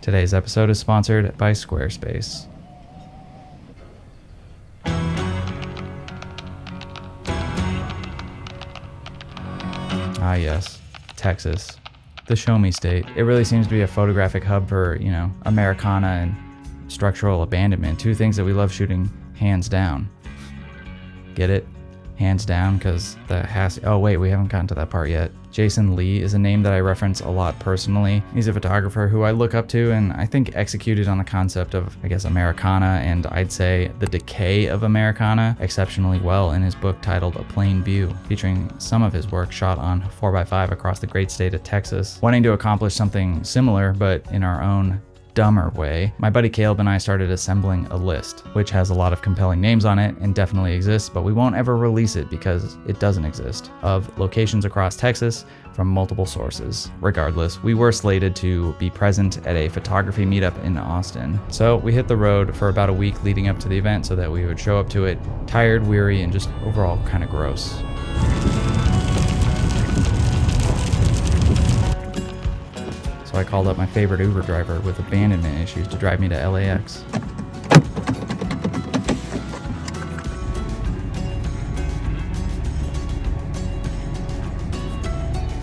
Today's episode is sponsored by Squarespace. Ah yes, Texas. The show me state. It really seems to be a photographic hub for, Americana and structural abandonment. Two things that we love shooting hands down. Get it? Hands down, because oh wait, we haven't gotten to that part yet. Jason Lee is a name that I reference a lot personally. He's a photographer who I look up to and I think executed on the concept of, Americana and I'd say the decay of Americana exceptionally well in his book titled A Plain View, featuring some of his work shot on 4x5 across the great state of Texas. Wanting to accomplish something similar, but in our own dumber way, my buddy Caleb and I started assembling a list, which has a lot of compelling names on it and definitely exists, but we won't ever release it because it doesn't exist, of locations across Texas from multiple sources. Regardless, we were slated to be present at a photography meetup in Austin. So we hit the road for about a week leading up to the event so that we would show up to it tired, weary, and just overall kind of gross. So I called up my favorite Uber driver with abandonment issues to drive me to LAX.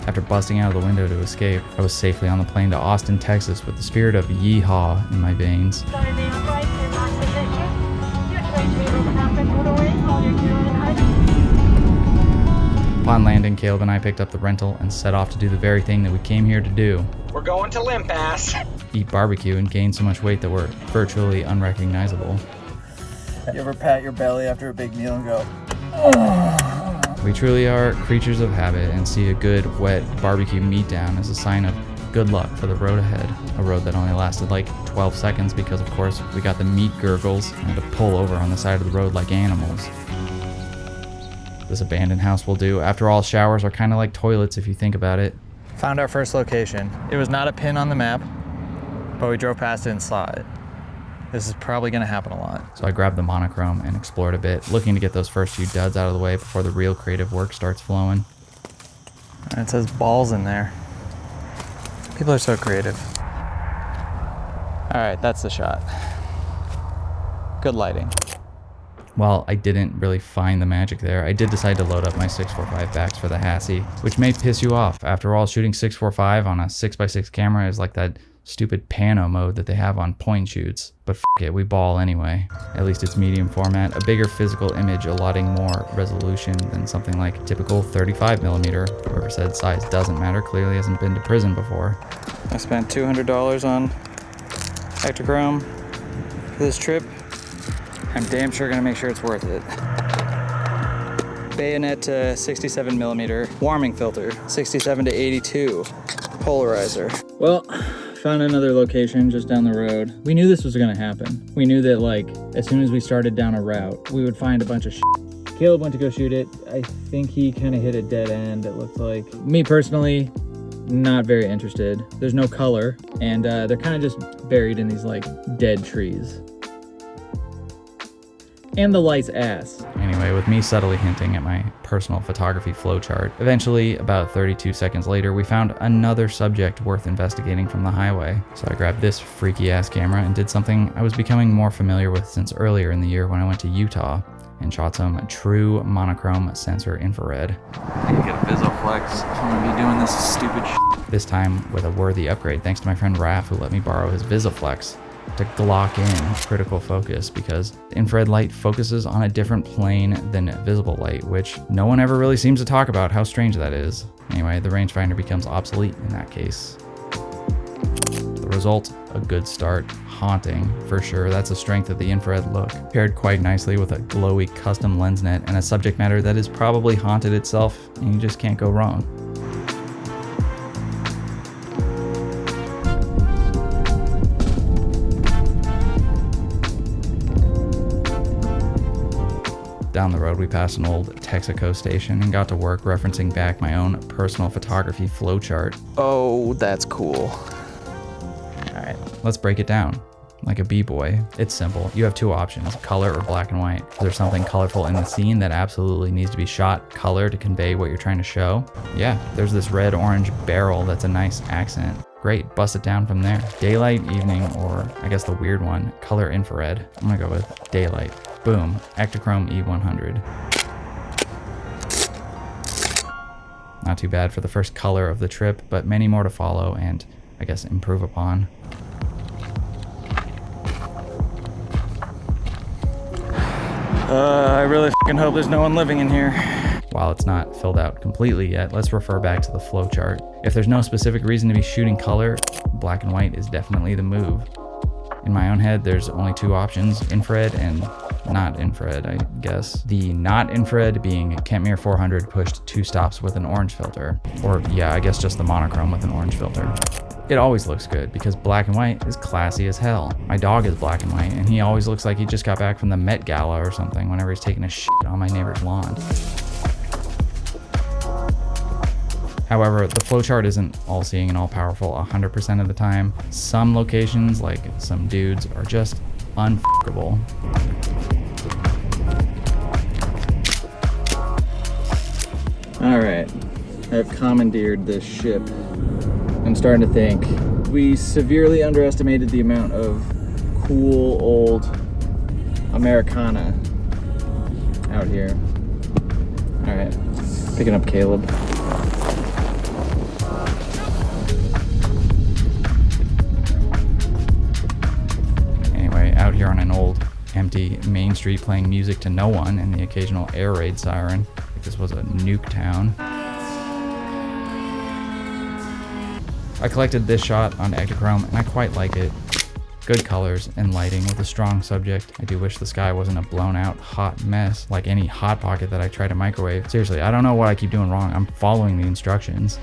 After busting out of the window to escape, I was safely on the plane to Austin, Texas with the spirit of yeehaw in my veins. Upon landing, Caleb and I picked up the rental and set off to do the very thing that we came here to do. We're going to Limp Ass. Eat barbecue and gain so much weight that we're virtually unrecognizable. You ever pat your belly after a big meal and go, We truly are creatures of habit and see a good, wet barbecue meat down as a sign of good luck for the road ahead. A road that only lasted like 12 seconds because, of course, we got the meat gurgles and had to pull over on the side of the road like animals. This abandoned house will do. After all, showers are kind of like toilets if you think about it. Found our first location. It was not a pin on the map, but we drove past it and saw it. This is probably gonna happen a lot. So I grabbed the monochrome and explored a bit, looking to get those first few duds out of the way before the real creative work starts flowing. And it says balls in there. People are so creative. All right, that's the shot. Good lighting. While I didn't really find the magic there, I did decide to load up my 645 backs for the Hassie, which may piss you off. After all, shooting 645 on a 6x6 camera is like that stupid pano mode that they have on point shoots. But f it, we ball anyway. At least it's medium format, a bigger physical image allotting more resolution than something like typical 35mm. Whoever said size doesn't matter clearly hasn't been to prison before. I spent $200 on Ektachrome for this trip. I'm damn sure gonna make sure it's worth it. Bayonet to 67mm warming filter, 67 to 82 polarizer. Well, found another location just down the road. We knew this was gonna happen. We knew that as soon as we started down a route, we would find a bunch of shit. Caleb went to go shoot it. I think he kind of hit a dead end, it looked like. Me personally, not very interested. There's no color, and they're kind of just buried in these dead trees. And the light's ass. Anyway, with me subtly hinting at my personal photography flowchart, eventually, about 32 seconds later, we found another subject worth investigating from the highway. So I grabbed this freaky ass camera and did something I was becoming more familiar with since earlier in the year when I went to Utah and shot some true monochrome sensor infrared. I can get a VisoFlex. I'm gonna be doing this stupid shit. This time with a worthy upgrade thanks to my friend Raph who let me borrow his VisoFlex to Glock in critical focus, because infrared light focuses on a different plane than visible light, which no one ever really seems to talk about how strange that is. Anyway, the rangefinder becomes obsolete in that case. The result, a good start. Haunting, for sure. That's the strength of the infrared look. Paired quite nicely with a glowy custom lens net and a subject matter that is probably haunted itself, and you just can't go wrong. Down the road, we passed an old Texaco station and got to work referencing back my own personal photography flowchart. Oh, that's cool. All right. Let's break it down. Like a b-boy, it's simple. You have two options, color or black and white. Is there something colorful in the scene that absolutely needs to be shot color to convey what you're trying to show? Yeah, there's this red-orange barrel that's a nice accent. Great, bust it down from there. Daylight, evening, or I guess the weird one, color infrared. I'm gonna go with daylight. Boom, Ektachrome E100. Not too bad for the first color of the trip, but many more to follow and I guess improve upon. I really fucking hope there's no one living in here. While it's not filled out completely yet, let's refer back to the flowchart. If there's no specific reason to be shooting color, black and white is definitely the move. In my own head, there's only two options, infrared and not infrared, I guess. The not infrared being Kentmere 400 pushed 2 stops with an orange filter. Or yeah, I guess just the monochrome with an orange filter. It always looks good because black and white is classy as hell. My dog is black and white and he always looks like he just got back from the Met Gala or something whenever he's taking a shit on my neighbor's lawn. However, the flowchart isn't all-seeing and all-powerful 100% of the time. Some locations, like some dudes, are just unfuckable. Alright, I've commandeered this ship. I'm starting to think we severely underestimated the amount of cool old Americana out here. Alright, picking up Caleb. Out here on an old, empty main street playing music to no one and the occasional air raid siren. Like this was a nuke town. I collected this shot on Ektachrome and I quite like it. Good colors and lighting with a strong subject. I do wish the sky wasn't a blown out hot mess like any Hot Pocket that I try to microwave. Seriously, I don't know what I keep doing wrong. I'm following the instructions.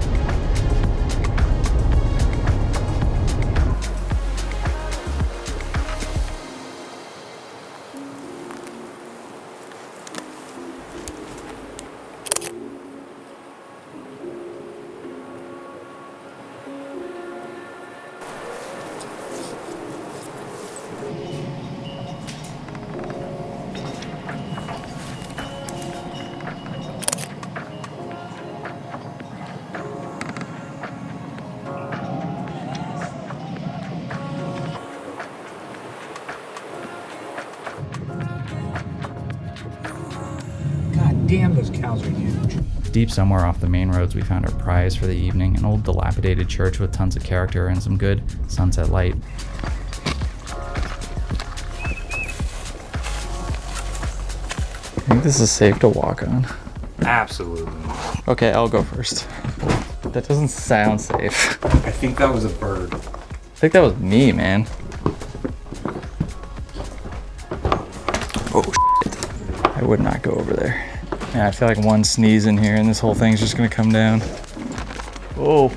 Damn, those cows are huge. Deep somewhere off the main roads, we found our prize for the evening, an old dilapidated church with tons of character and some good sunset light. I think this is safe to walk on. Absolutely. Okay, I'll go first. That doesn't sound safe. I think that was a bird. I think that was me, man. Oh, shit. I would not go over there. Yeah, I feel like one sneeze in here and this whole thing's just gonna come down. Oh.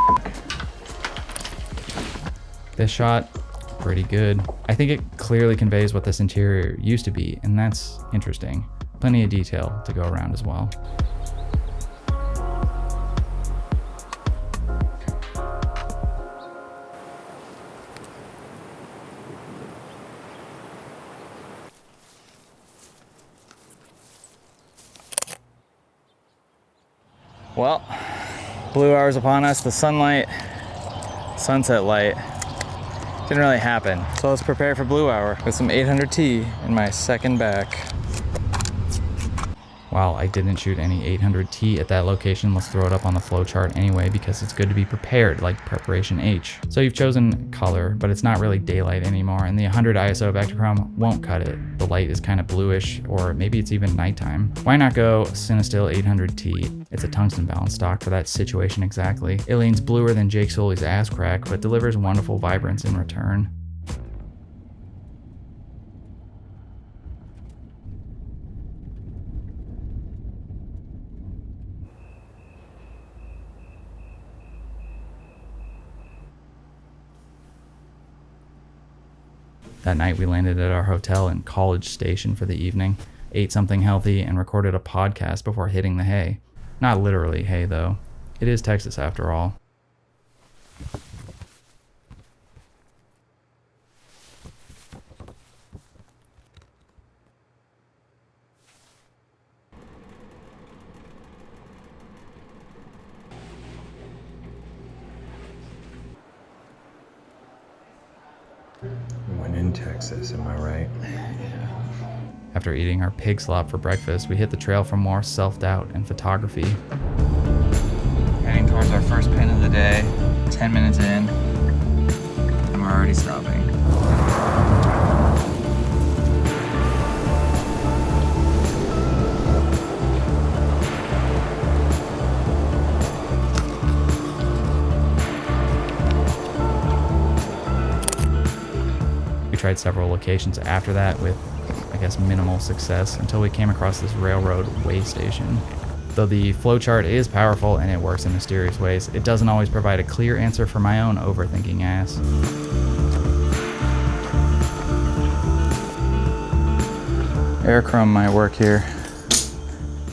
This shot, pretty good. I think it clearly conveys what this interior used to be, and that's interesting. Plenty of detail to go around as well. Well, blue hour's upon us, the sunlight, sunset light, didn't really happen. So let's prepare for blue hour with some 800T in my second back. Wow, I didn't shoot any 800T at that location. Let's throw it up on the flowchart anyway because it's good to be prepared, like preparation H. So you've chosen color, but it's not really daylight anymore, and the 100 ISO of Ektachrome won't cut it. The light is kind of bluish, or maybe it's even nighttime. Why not go Cinestill 800T? It's a tungsten balance stock for that situation exactly. It leans bluer than Jake Sully's ass crack, but delivers wonderful vibrance in return. That night we landed at our hotel in College Station for the evening, ate something healthy, and recorded a podcast before hitting the hay. Not literally hay, though. It is Texas after all. When in Texas, am I right? After eating our pig slop for breakfast, we hit the trail for more self-doubt and photography. Heading towards our first pin of the day, 10 minutes in, and we're already stopping. We tried several locations after that with, I guess, minimal success until we came across this railroad way station. Though the flowchart is powerful and it works in mysterious ways, it doesn't always provide a clear answer for my own overthinking ass. Airchrome might work here.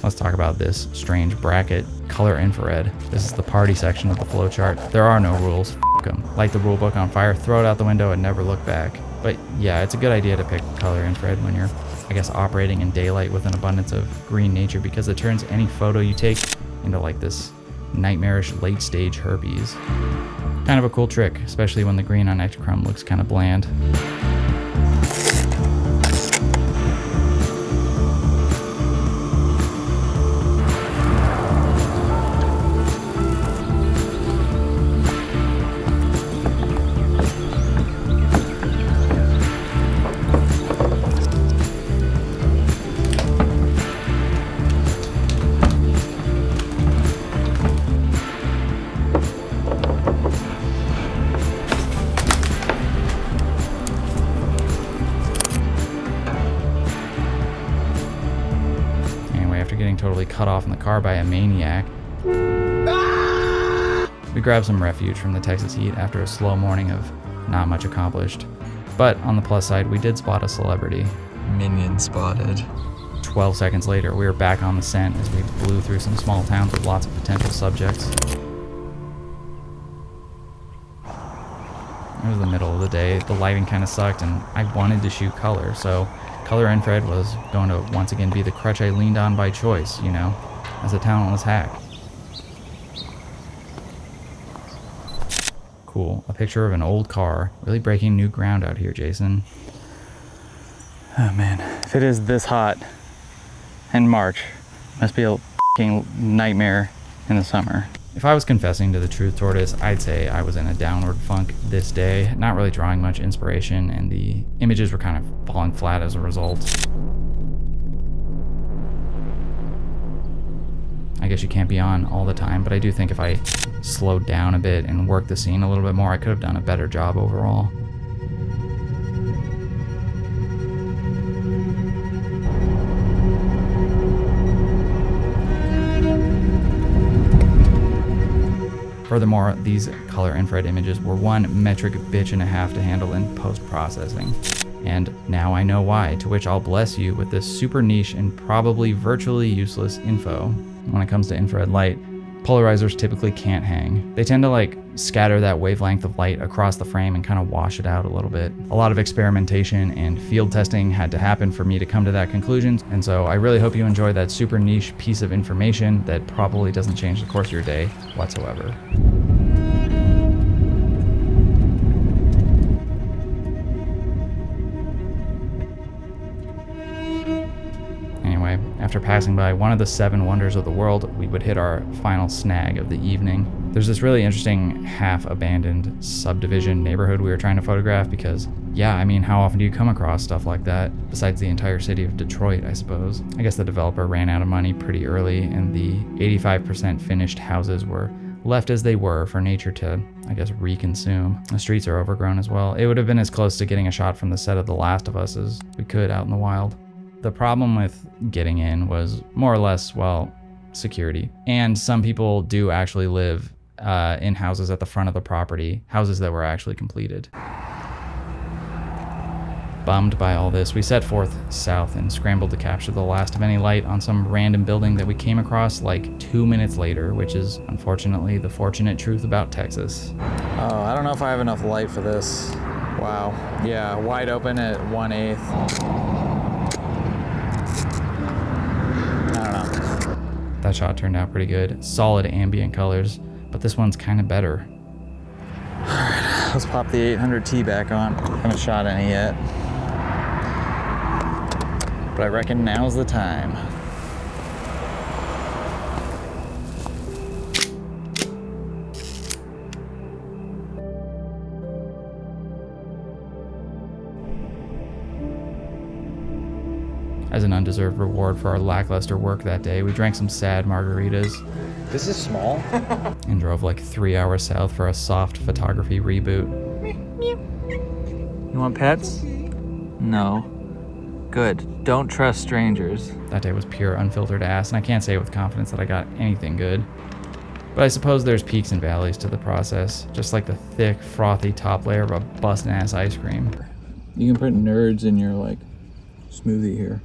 Let's talk about this strange bracket, color infrared. This is the party section of the flowchart. There are no rules, f them. Light the rulebook on fire, throw it out the window, and never look back. But yeah, it's a good idea to pick color infrared when you're, I guess, operating in daylight with an abundance of green nature, because it turns any photo you take into like this nightmarish late stage herpes. Kind of a cool trick, especially when the green on Ektachrome looks kind of bland. After getting totally cut off in the car by a maniac, we grabbed some refuge from the Texas heat after a slow morning of not much accomplished. But on the plus side, we did spot a celebrity. Minion spotted. 12 seconds later, we were back on the scent as we blew through some small towns with lots of potential subjects. It was the middle of the day, the lighting kind of sucked, and I wanted to shoot color, so color infrared was going to once again be the crutch I leaned on by choice, you know, as a talentless hack. Cool, a picture of an old car, really breaking new ground out here, Jason. Oh man, if it is this hot in March, must be a f***ing nightmare in the summer. If I was confessing to the truth tortoise, I'd say I was in a downward funk this day, not really drawing much inspiration, and the images were kind of falling flat as a result. I guess you can't be on all the time, but I do think if I slowed down a bit and worked the scene a little bit more, I could have done a better job overall. Furthermore, these color infrared images were one metric bitch and a half to handle in post-processing. And now I know why, to which I'll bless you with this super niche and probably virtually useless info. When it comes to infrared light, polarizers typically can't hang. They tend to like scatter that wavelength of light across the frame and kind of wash it out a little bit. A lot of experimentation and field testing had to happen for me to come to that conclusion, and so I really hope you enjoy that super niche piece of information that probably doesn't change the course of your day whatsoever. Anyway, after passing by one of the 7 wonders of the world, we would hit our final snag of the evening. There's this really interesting half-abandoned subdivision neighborhood we were trying to photograph because, yeah, I mean, how often do you come across stuff like that? Besides the entire city of Detroit, I suppose. I guess the developer ran out of money pretty early, and the 85% finished houses were left as they were for nature to, I guess, reconsume. The streets are overgrown as well. It would have been as close to getting a shot from the set of The Last of Us as we could out in the wild. The problem with getting in was more or less, well, security. And some people do actually live in houses at the front of the property, houses that were actually completed. Bummed by all this, we set forth south and scrambled to capture the last of any light on some random building that we came across like 2 minutes later, which is unfortunately the fortunate truth about Texas. Oh, I don't know if I have enough light for this. Wow. Yeah, wide open at 1/8. That shot turned out pretty good. Solid ambient colors, but this one's kind of better. Alright, Let's pop the 800T back on. Haven't shot any yet. But I reckon now's the time. As an undeserved reward for our lackluster work that day, we drank some sad margaritas This is small. and drove like 3 hours south for a soft photography reboot. You want pets? No. Good. Don't trust strangers. That day was pure unfiltered ass, and I can't say with confidence that I got anything good. But I suppose there's peaks and valleys to the process, just like the thick, frothy top layer of a bustin'-ass ice cream. You can put nerds in your, like, smoothie here.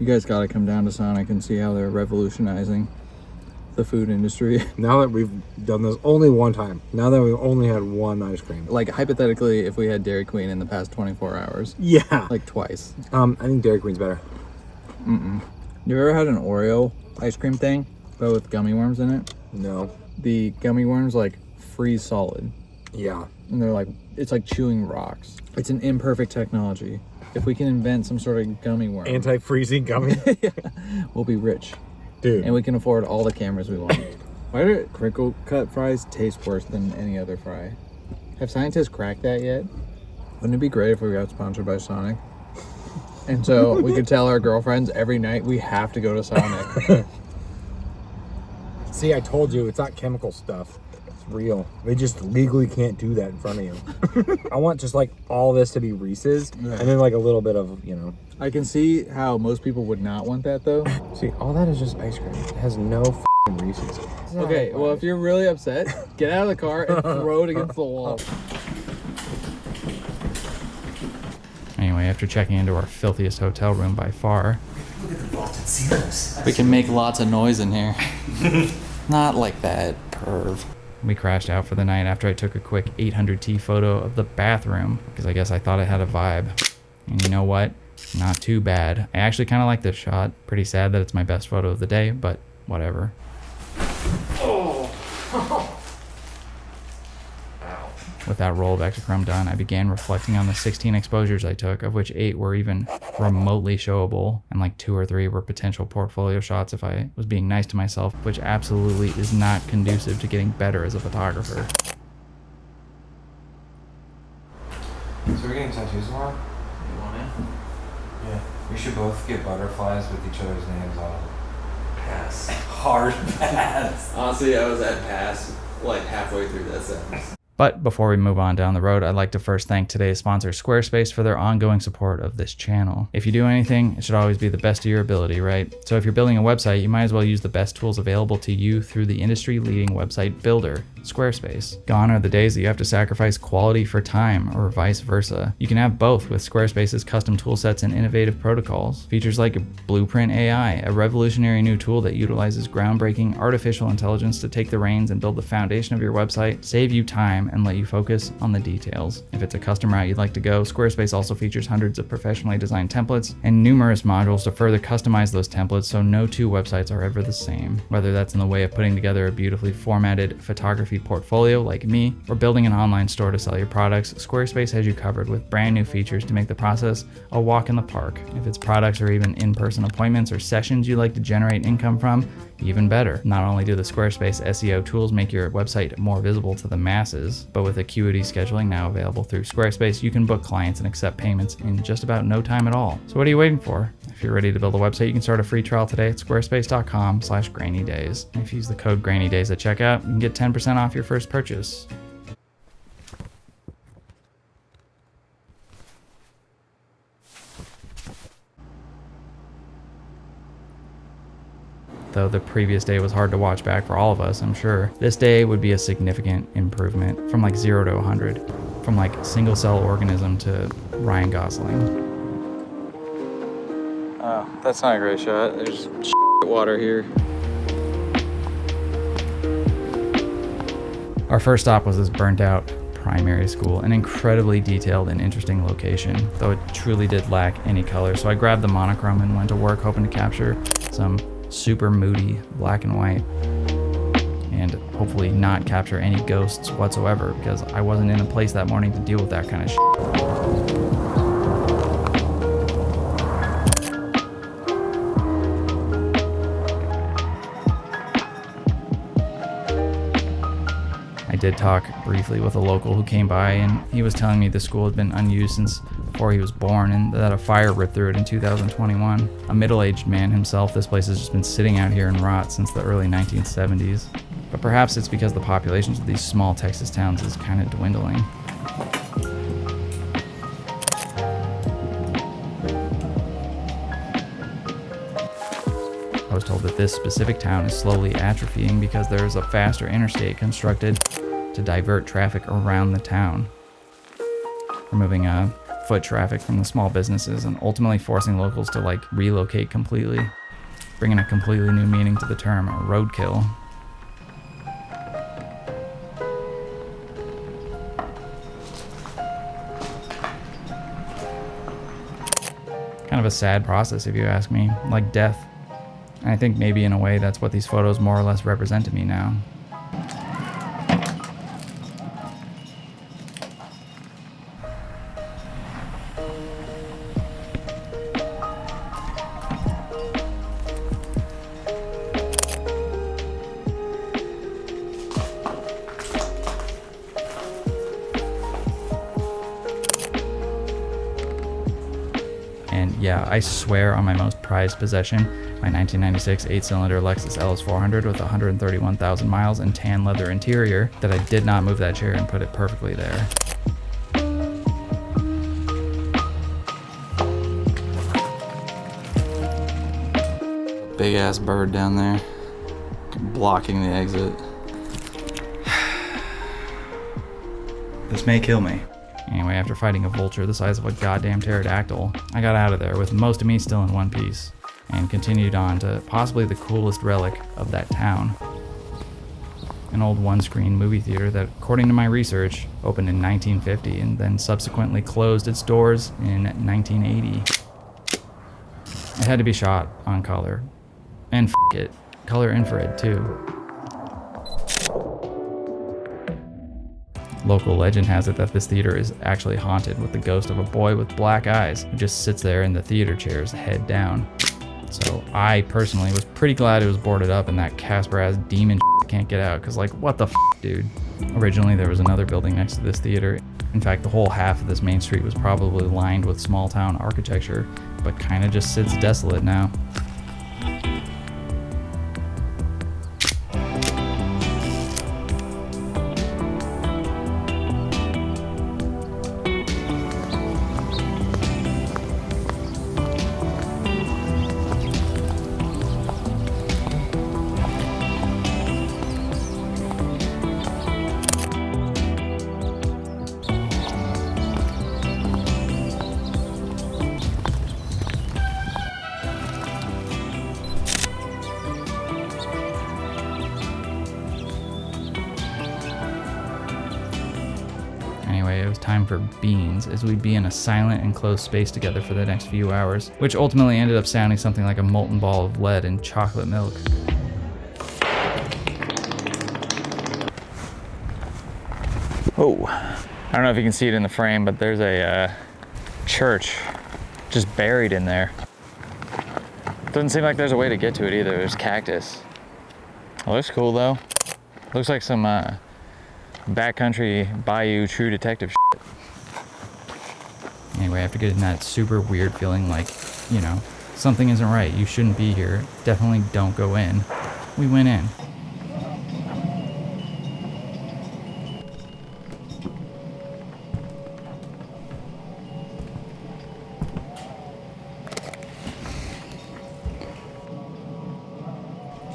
You guys gotta come down to Sonic and see how they're revolutionizing the food industry. Now that we've done this only one time, now that we've only had one ice cream. Like, hypothetically, if we had Dairy Queen in the past 24 hours. Yeah. Like, twice. I think Dairy Queen's better. You ever had an Oreo ice cream thing, but with gummy worms in it? No. The gummy worms, like, freeze solid. Yeah. And they're like, it's like chewing rocks. It's an imperfect technology. If we can invent some sort of gummy worm, Anti-freezing gummy. we'll be rich. Dude. And we can afford all the cameras we want. Why do crinkle cut fries taste worse than any other fry? Have scientists cracked that yet? Wouldn't it be great if we got sponsored by Sonic? And so we could tell our girlfriends every night we have to go to Sonic. See, I told you, it's not chemical stuff. It's real. They just legally can't do that in front of you. I want just like all this to be Reese's and then like a little bit of, you know. I can see how most people would not want that though. See, all that is just ice cream. It has no f***ing Reese's. Okay, well if you're really upset, get out of the car and throw it against the wall. Anyway, after checking into our filthiest hotel room by far, Look at the vaulted ceilings. We can make lots of noise in here. Not like that, perv. we crashed out for the night after I took a quick 800T photo of the bathroom, because I guess I thought it had a vibe. And you know what? Not too bad. I actually kind of like this shot. Pretty sad that it's my best photo of the day, but whatever. With that roll of Exochrome done, I began reflecting on the 16 exposures I took, of which 8 were even remotely showable, and like 2 or 3 were potential portfolio shots if I was being nice to myself, which absolutely is not conducive to getting better as a photographer. So we're getting tattoos tomorrow? You want in? Yeah. We should both get butterflies with each other's names on them. Pass. Hard pass. Honestly, I was at pass like halfway through that sentence. But before we move on down the road, I'd like to first thank today's sponsor, Squarespace, for their ongoing support of this channel. If you do anything, it should always be the best of your ability, right? So if you're building a website, you might as well use the best tools available to you through the industry-leading website builder, Squarespace. Gone are the days that you have to sacrifice quality for time, or vice versa. You can have both with Squarespace's custom toolsets and innovative protocols. Features like Blueprint AI, a revolutionary new tool that utilizes groundbreaking artificial intelligence to take the reins and build the foundation of your website, save you time, and let you focus on the details. If it's a custom route you'd like to go, Squarespace also features hundreds of professionally designed templates and numerous modules to further customize those templates so no two websites are ever the same. Whether that's in the way of putting together a beautifully formatted photography portfolio like me, or building an online store to sell your products, Squarespace has you covered with brand new features to make the process a walk in the park. If it's products or even in-person appointments or sessions you'd like to generate income from, even better. Not only do the Squarespace SEO tools make your website more visible to the masses, but with Acuity scheduling now available through Squarespace, you can book clients and accept payments in just about no time at all. So what are you waiting for? If you're ready to build a website, you can start a free trial today at squarespace.com/grainydays. If you use the code grainydays at checkout, you can get 10% off your first purchase. Though the previous day was hard to watch back for all of us, I'm sure, this day would be a significant improvement from like 0 to 100, from like single cell organism to Ryan Gosling. Oh, that's not a great shot. There's water here. Our first stop was this burnt out primary school, an incredibly detailed and interesting location, though it truly did lack any color. So I grabbed the monochrome and went to work hoping to capture some super moody black and white. and hopefully not capture any ghosts whatsoever, because I wasn't in a place that morning to deal with that kind of shit. I did talk briefly with a local who came by, and he was telling me the school had been unused since before he was born, and that a fire ripped through it in 2021. A middle-aged man himself, this place has just been sitting out here in rot since the early 1970s. But perhaps it's because the populations of these small Texas towns is kind of dwindling. I was told that this specific town is slowly atrophying because there is a faster interstate constructed to divert traffic around the town, removing foot traffic from the small businesses and ultimately forcing locals to like relocate completely, bringing a completely new meaning to the term roadkill. Kind of a sad process if you ask me, like death. And I think maybe in a way that's what these photos more or less represent to me now. And yeah, I swear on my most prized possession, my 1996 8-cylinder Lexus LS400 with 131,000 miles and tan leather interior, that I did not move that chair and put it perfectly there. Big ass bird down there, blocking the exit. This may kill me. Anyway, after fighting a vulture the size of a goddamn pterodactyl, I got out of there with most of me still in one piece, and continued on to possibly the coolest relic of that town. An old one-screen movie theater that, according to my research, opened in 1950 and then subsequently closed its doors in 1980. It had to be shot on color. And it, color infrared too. Local legend has it that this theater is actually haunted with the ghost of a boy with black eyes who just sits there in the theater chairs, head down. So I personally was pretty glad it was boarded up and that Casper-ass demon can't get out, because like, what the dude? Originally there was another building next to this theater. In fact, the whole half of this main street was probably lined with small town architecture, but kind of just sits desolate now. Anyway, it was time for beans, as we'd be in a silent and closed space together for the next few hours, which ultimately ended up sounding something like a molten ball of lead and chocolate milk. Oh, I don't know if you can see it in the frame, but there's a church just buried in there. Doesn't seem like there's a way to get to it either. There's cactus. It looks cool though. Looks like some backcountry bayou true detective shit. Anyway, after getting that super weird feeling like, you know, something isn't right, you shouldn't be here, definitely don't go in, we went in.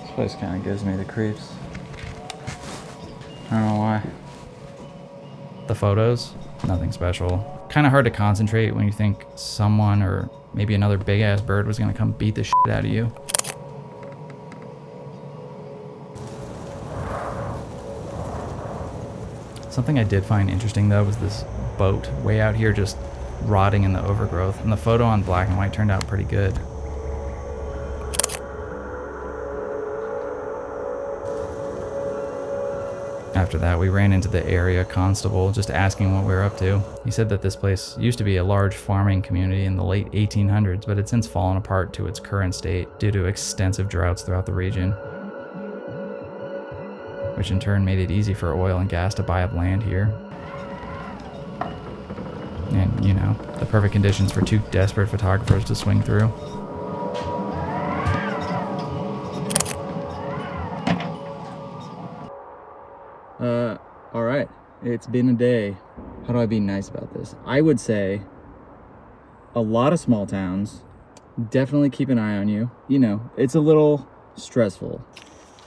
This place kind of gives me the creeps. I don't know why. The photos, nothing special. Kind of hard to concentrate when you think someone or maybe another big ass bird was gonna come beat the shit out of you. Something I did find interesting though was this boat way out here just rotting in the overgrowth, and the photo on black and white turned out pretty good. After that, we ran into the area constable just asking what we were up to. He said that this place used to be a large farming community in the late 1800s, but had since fallen apart to its current state due to extensive droughts throughout the region, which in turn made it easy for oil and gas to buy up land here. And, you know, the perfect conditions for two desperate photographers to swing through. All right. It's been a day. How do I be nice about this? I would say a lot of small towns, definitely keep an eye on you. You know, it's a little stressful.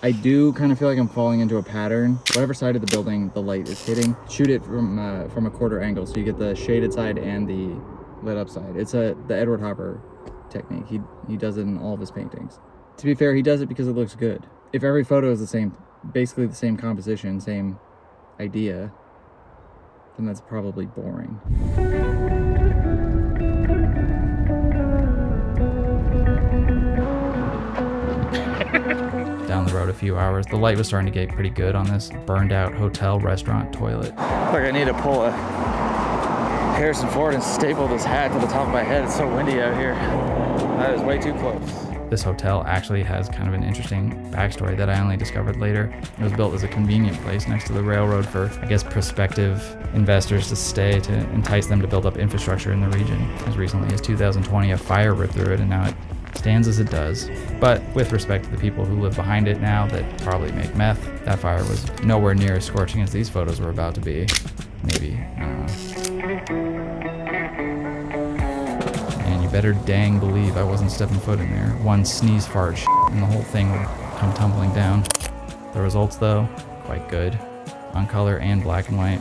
I do kind of feel like I'm falling into a pattern. Whatever side of the building the light is hitting, shoot it from a quarter angle so you get the shaded side and the lit up side. It's the Edward Hopper technique. He does it in all of his paintings. To be fair, he does it because it looks good. If every photo is the same, basically the same composition, same idea, then that's probably boring. Down the road a few hours, the light was starting to get pretty good on this burned out hotel restaurant toilet. Like I need to pull a Harrison Ford and staple this hat to the top of my head. It's so windy out here. That is way too close. This hotel actually has kind of an interesting backstory that I only discovered later. It was built as a convenient place next to the railroad for, I guess, prospective investors to stay to entice them to build up infrastructure in the region. As recently as 2020, a fire ripped through it, and now it stands as it does. But with respect to the people who live behind it now that probably make meth, that fire was nowhere near as scorching as these photos were about to be. Maybe, I don't know. And you better dang believe I wasn't stepping foot in there. One sneeze fart and the whole thing would come tumbling down. The results though, quite good. On color and black and white.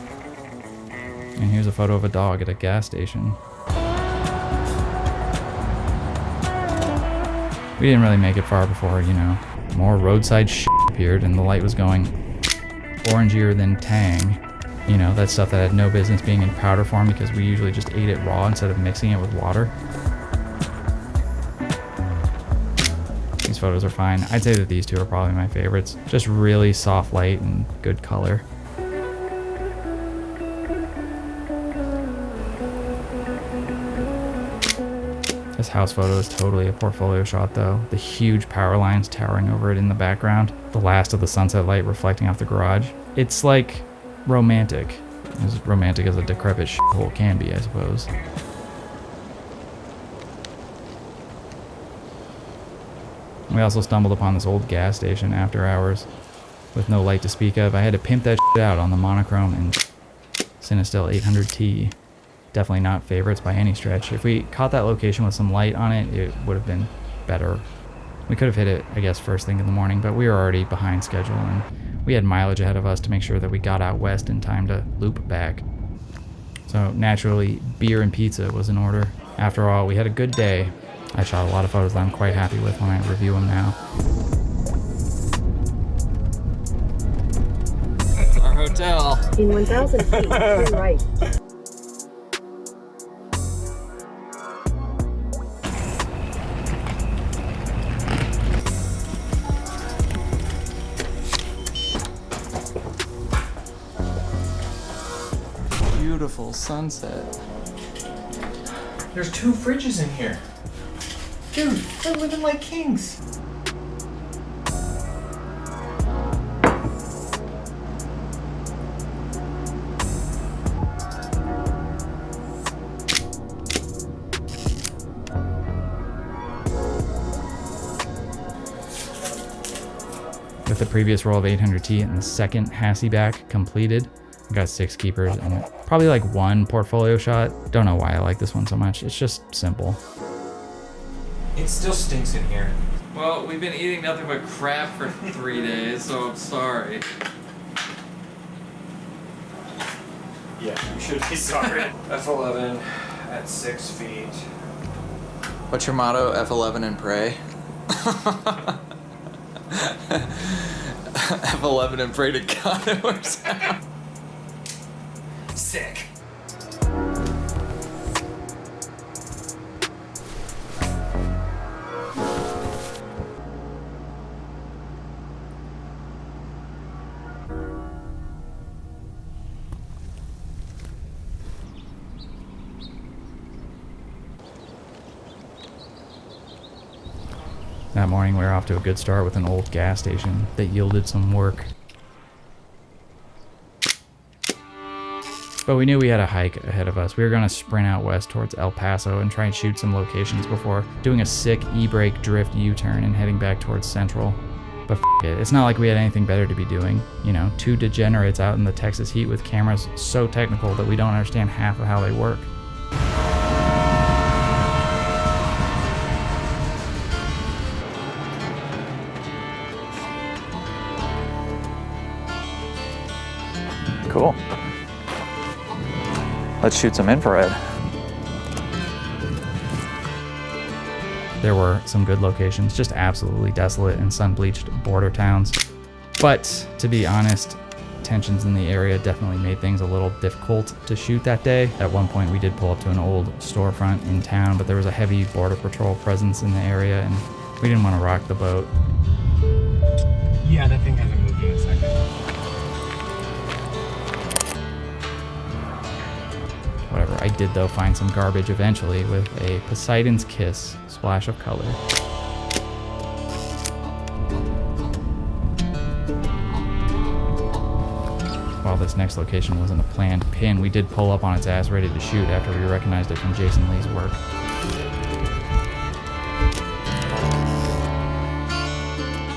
And here's a photo of a dog at a gas station. We didn't really make it far before, you know, more roadside appeared and the light was going orangier than Tang. You know, that stuff that had no business being in powder form because we usually just ate it raw instead of mixing it with water. These photos are fine. I'd say that these two are probably my favorites. Just really soft light and good color. This house photo is totally a portfolio shot though. The huge power lines towering over it in the background. The last of the sunset light reflecting off the garage. It's like romantic. As romantic as a decrepit shithole can be, I suppose. We also stumbled upon this old gas station after hours with no light to speak of. I had to pimp that shit out on the monochrome and Cinestill 800T. Definitely not favorites by any stretch. If we caught that location with some light on it, it would have been better. We could have hit it, I guess, first thing in the morning, but we were already behind schedule and we had mileage ahead of us to make sure that we got out west in time to loop back. So naturally, beer and pizza was in order. After all, we had a good day. I shot a lot of photos that I'm quite happy with when I review them now. That's our hotel. In 1,000 feet, turn right. Beautiful sunset. There's 2 fridges in here. Dude, they're living like kings. With the previous roll of 800T and the second Hasselback completed, I got 6 keepers and probably like 1 portfolio shot. Don't know why I like this one so much. It's just simple. It still stinks in here. Well, we've been eating nothing but crap for 3 days, so I'm sorry. Yeah, you should be sorry. F11 at 6 feet. What's your motto? F11 and pray? F11 and pray to God it works out. Sick. That morning we were off to a good start with an old gas station that yielded some work. But we knew we had a hike ahead of us. We were going to sprint out west towards El Paso and try and shoot some locations before doing a sick e-brake drift U-turn and heading back towards Central. But it, it's not like we had anything better to be doing. You know, two degenerates out in the Texas heat with cameras so technical that we don't understand half of how they work. Cool. Let's shoot some infrared. There were some good locations, just absolutely desolate and sun-bleached border towns. But to be honest, tensions in the area definitely made things a little difficult to shoot that day. At one point we did pull up to an old storefront in town, but there was a heavy border patrol presence in the area and we didn't want to rock the boat. Yeah, that thing hasn't moved in a second. Whatever, I did though find some garbage eventually with a Poseidon's Kiss splash of color. While this next location wasn't a planned pin, we did pull up on its ass ready to shoot after we recognized it from Jason Lee's work.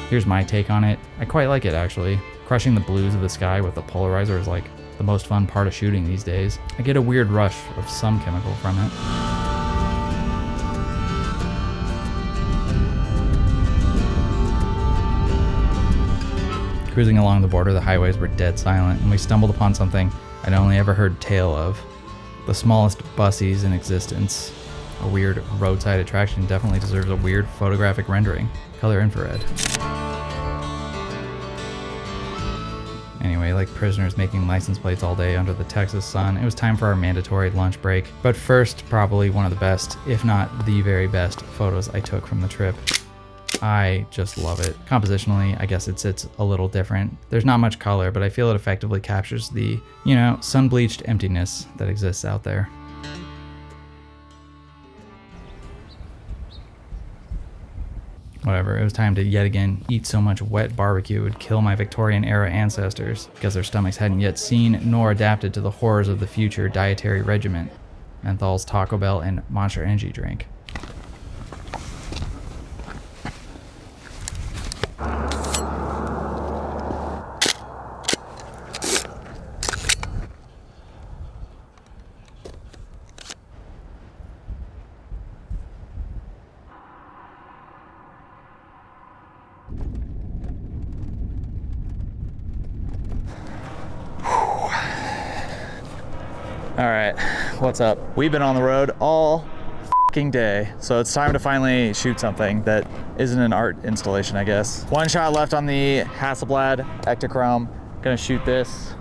Here's my take on it. I quite like it actually. Crushing the blues of the sky with a polarizer is like the most fun part of shooting these days. I get a weird rush of some chemical from it. Cruising along the border, the highways were dead silent, and we stumbled upon something I'd only ever heard tale of. The smallest bussies in existence. A weird roadside attraction definitely deserves a weird photographic rendering. Color infrared. Anyway, like prisoners making license plates all day under the Texas sun, it was time for our mandatory lunch break. But first, probably one of the best, if not the very best, photos I took from the trip. I just love it. Compositionally, I guess it sits a little different. There's not much color, but I feel it effectively captures the, you know, sun-bleached emptiness that exists out there. Whatever, it was time to yet again eat so much wet barbecue it would kill my Victorian-era ancestors because their stomachs hadn't yet seen nor adapted to the horrors of the future dietary regimen. Menthol's, Taco Bell, and Monster Energy drink. All right, what's up? We've been on the road all fucking day, so it's time to finally shoot something that isn't an art installation, I guess. One shot left on the Hasselblad Ektachrome. Gonna shoot this.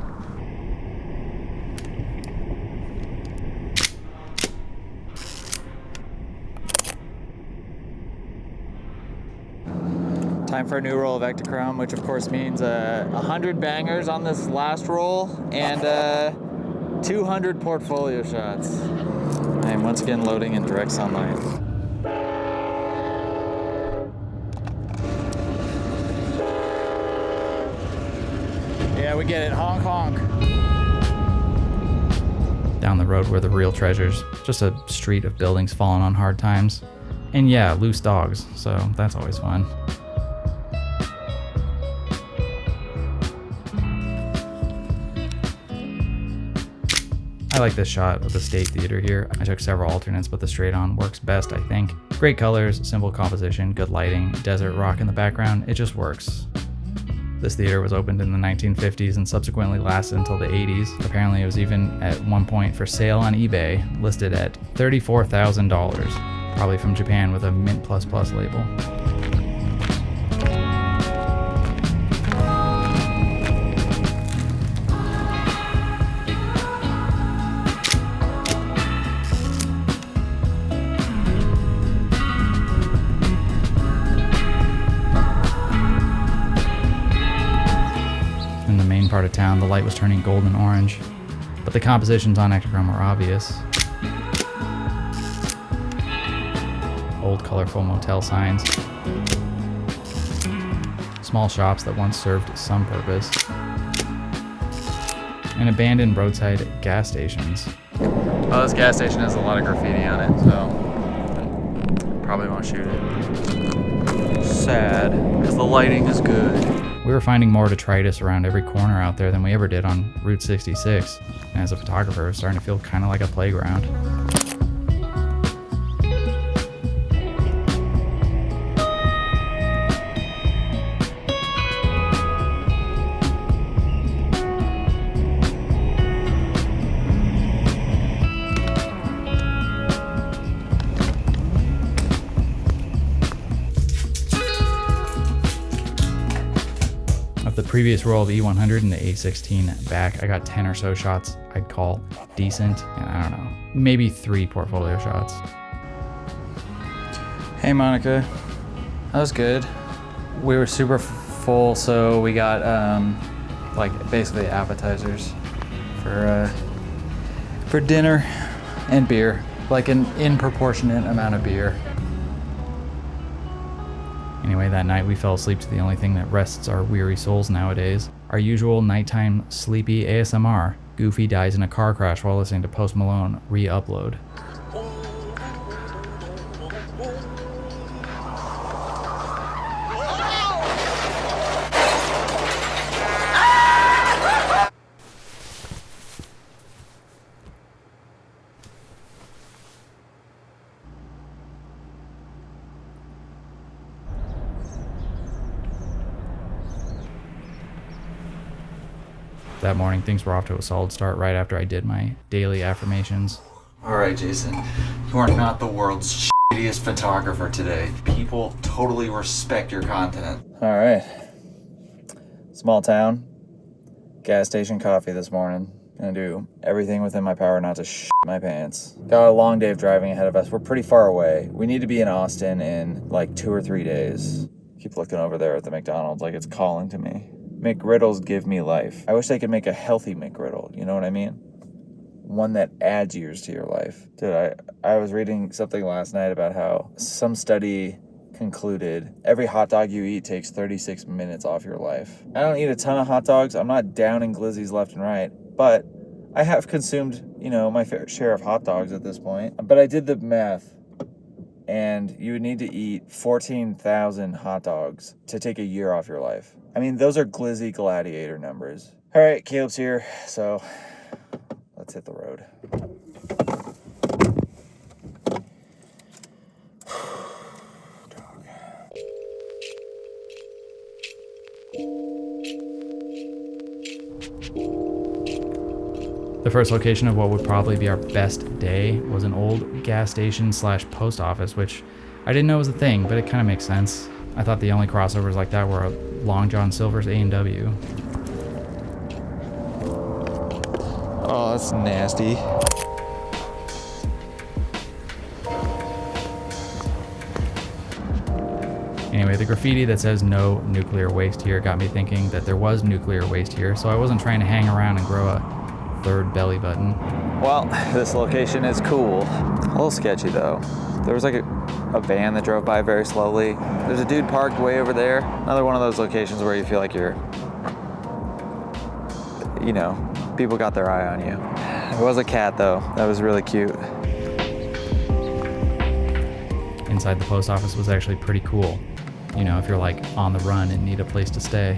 Time for a new roll of Ektachrome, which of course means 100 bangers on this last roll and 200 portfolio shots. I am once again loading in direct sunlight. Yeah, we get it. Honk, honk. Down the road were the real treasures. Just a street of buildings fallen on hard times. And yeah, loose dogs, so that's always fun. I like this shot of the State Theater here. I took several alternates, but the straight on works best, I think. Great colors, simple composition, good lighting, desert rock in the background, it just works. This theater was opened in the 1950s and subsequently lasted until the 80s. Apparently it was even at one point for sale on eBay, listed at $34,000, probably from Japan with a Mint++ label. Part of town, the light was turning golden orange, but the compositions on Ektachrome were obvious. Old colorful motel signs, small shops that once served some purpose, and abandoned roadside gas stations. Well, this gas station has a lot of graffiti on it, so probably won't shoot it. Sad, because the lighting is good. We were finding more detritus around every corner out there than we ever did on Route 66. And as a photographer, it was starting to feel kind of like a playground. The previous roll of E100 and the A16 back, I got 10 or so shots I'd call decent, and I don't know, maybe 3 portfolio shots. Hey Monica, that was good. We were super full, so we got like basically appetizers for dinner and beer, like an in-proportionate amount of beer. Anyway, that night we fell asleep to the only thing that rests our weary souls nowadays. Our usual nighttime sleepy ASMR. Goofy dies in a car crash while listening to Post Malone re-upload. That morning, things were off to a solid start right after I did my daily affirmations. All right, Jason, you are not the world's shittiest photographer today. People totally respect your content. All right. Small town. Gas station coffee this morning. Gonna do everything within my power not to shit my pants. Got a long day of driving ahead of us. We're pretty far away. We need to be in Austin in like 2 or 3 days. Keep looking over there at the McDonald's like it's calling to me. McGriddles give me life. I wish they could make a healthy McGriddle, you know what I mean? One that adds years to your life. Dude, I was reading something last night about how some study concluded every hot dog you eat takes 36 minutes off your life. I don't eat a ton of hot dogs. I'm not downing glizzies left and right, but I have consumed, my fair share of hot dogs at this point. But I did the math, and you would need to eat 14,000 hot dogs to take a year off your life. I mean, those are glizzy gladiator numbers. All right, Caleb's here, so let's hit the road. The first location of what would probably be our best day was an old gas station / post office, which I didn't know was a thing, but it kind of makes sense. I thought the only crossovers like that were Long John Silver's A&W. Oh, that's nasty. Anyway, the graffiti that says no nuclear waste here got me thinking that there was nuclear waste here, so I wasn't trying to hang around and grow a 3rd belly button. Well, this location is cool. A little sketchy though. There was like a van that drove by very slowly. There's a dude parked way over there. Another one of those locations where you feel like people got their eye on you. There was a cat though. That was really cute. Inside the post office was actually pretty cool. If you're like on the run and need a place to stay.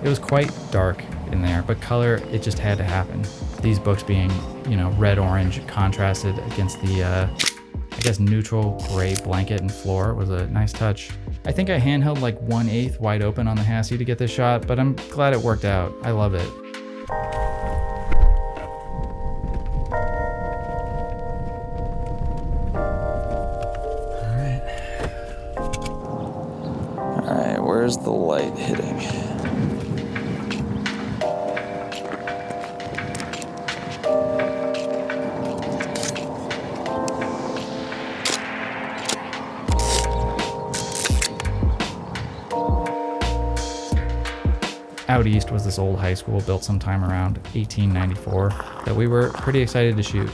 It was quite dark in there, but color, it just had to happen. These books being, red-orange contrasted against the, neutral gray blanket and floor was a nice touch. I think I handheld like 1/8 wide open on the Hassie to get this shot, but I'm glad it worked out. I love it. All right, where's the light hitting? Out east was this old high school built sometime around 1894 that we were pretty excited to shoot.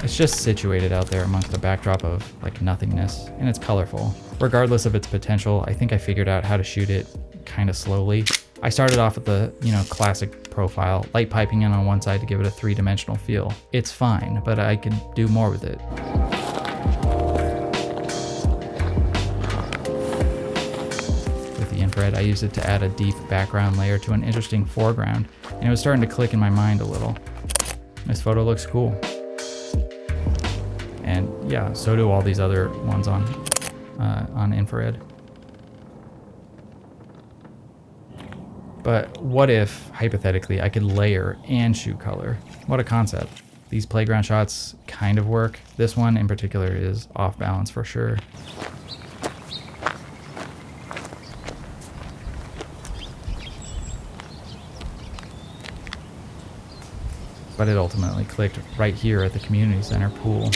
It's just situated out there amongst a backdrop of nothingness, and it's colorful. Regardless of its potential, I think I figured out how to shoot it kind of slowly. I started off with the, classic profile, light piping in on one side to give it a 3-dimensional feel. It's fine, but I could do more with it. With the infrared, I used it to add a deep background layer to an interesting foreground, and it was starting to click in my mind a little. This photo looks cool. And yeah, so do all these other ones on infrared. But what if, hypothetically, I could layer and shoot color? What a concept. These playground shots kind of work. This one in particular is off balance for sure. But it ultimately clicked right here at the community center pool.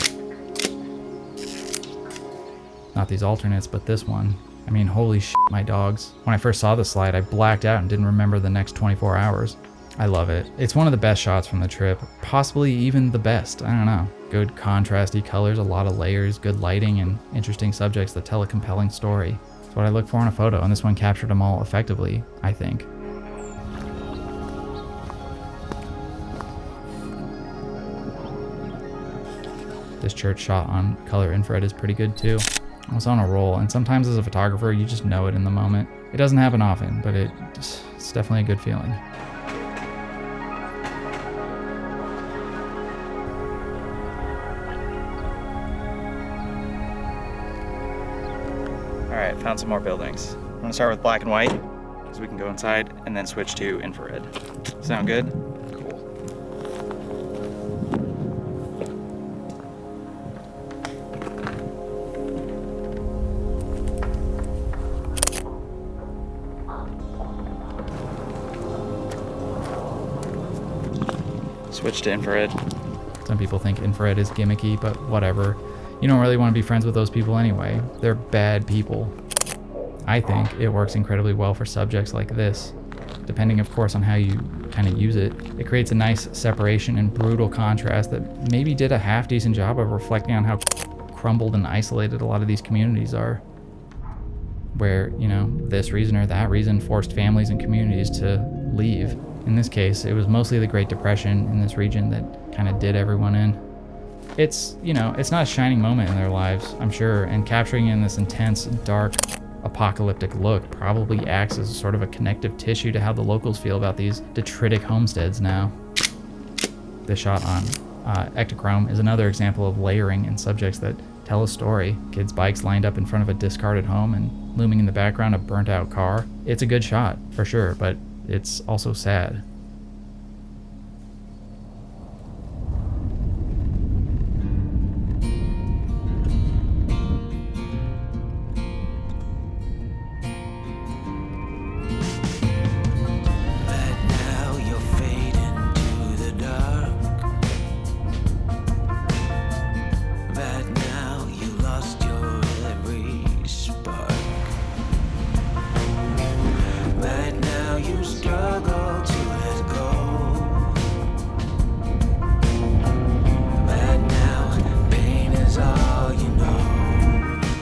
Not these alternates, but this one. I mean, holy shit, my dogs. When I first saw the slide, I blacked out and didn't remember the next 24 hours. I love it. It's one of the best shots from the trip, possibly even the best, I don't know. Good contrasty colors, a lot of layers, good lighting, and interesting subjects that tell a compelling story. It's what I look for in a photo, and this one captured them all effectively, I think. This church shot on color infrared is pretty good too. I was on a roll, and sometimes as a photographer, you just know it in the moment. It doesn't happen often, but it's definitely a good feeling. All right, found some more buildings. I'm gonna start with black and white, because we can go inside and then switch to infrared. Sound good? Switch to infrared. Some people think infrared is gimmicky, but whatever. You don't really want to be friends with those people anyway. They're bad people. I think it works incredibly well for subjects like this. Depending, of course, on how you kind of use it. It creates a nice separation and brutal contrast that maybe did a half-decent job of reflecting on how crumbled and isolated a lot of these communities are. Where, this reason or that reason forced families and communities to leave. In this case, it was mostly the Great Depression in this region that kind of did everyone in. It's, it's not a shining moment in their lives, I'm sure, and capturing in this intense, dark, apocalyptic look probably acts as sort of a connective tissue to how the locals feel about these detritic homesteads now. This shot on Ektachrome is another example of layering in subjects that tell a story. Kids' bikes lined up in front of a discarded home and looming in the background a burnt out car. It's a good shot, for sure, but it's also sad.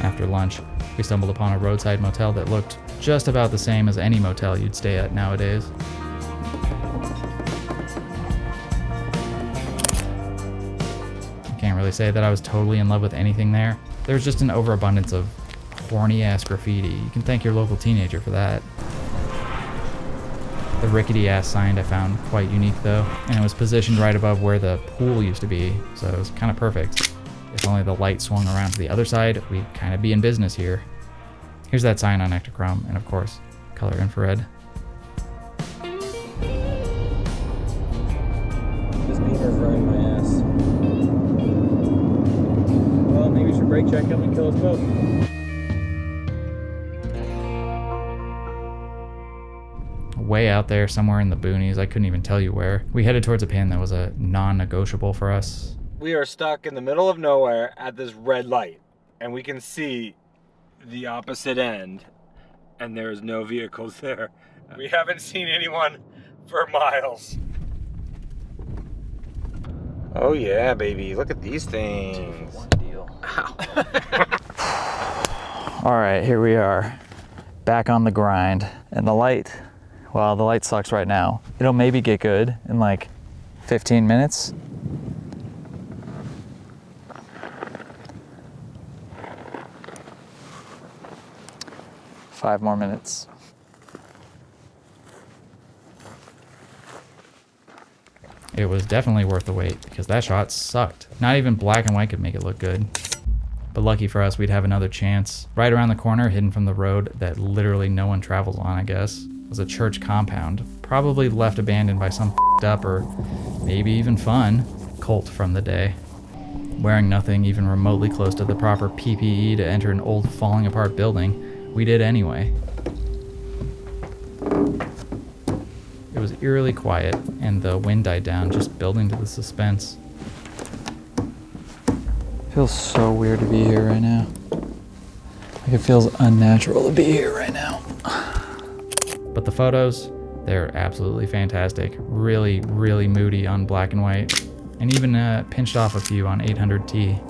After lunch, we stumbled upon a roadside motel that looked just about the same as any motel you'd stay at nowadays. I can't really say that I was totally in love with anything there. There was just an overabundance of horny-ass graffiti. You can thank your local teenager for that. The rickety-ass sign I found quite unique though, and it was positioned right above where the pool used to be, so it was kind of perfect. If only the light swung around to the other side, we'd kind of be in business here. Here's that sign on Ektachrome, and of course, color infrared. This beamer's running my ass. Well, maybe we should brake check him and kill us both. Way out there, somewhere in the boonies, I couldn't even tell you where. We headed towards a pin that was a non-negotiable for us. We are stuck in the middle of nowhere at this red light, and we can see the opposite end, and there's no vehicles there. We haven't seen anyone for miles. Oh yeah, baby, look at these things. All right, here we are. back on the grind. And the light, well, the light sucks right now. It'll maybe get good in like 15 minutes. Five more minutes. It was definitely worth the wait because that shot sucked. Not even black and white could make it look good. But lucky for us, we'd have another chance. Right around the corner, hidden from the road that literally no one travels on, I guess, was a church compound. Probably left abandoned by some f***ed up or maybe even fun cult from the day. Wearing nothing even remotely close to the proper PPE to enter an old falling apart building, we did anyway. It was eerily quiet, and the wind died down, just building to the suspense. Feels so weird to be here right now. Like it feels unnatural to be here right now. But the photos, they're absolutely fantastic. Really, really moody on black and white, and even pinched off a few on 800T.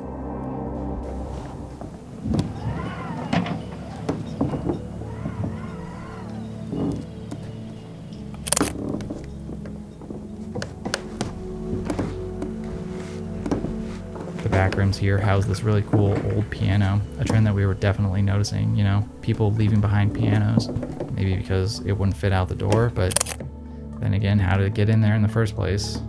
Back rooms here house this really cool old piano, a trend that we were definitely noticing, you know, people leaving behind pianos, maybe because it wouldn't fit out the door, but then again, how did it get in there in the first place?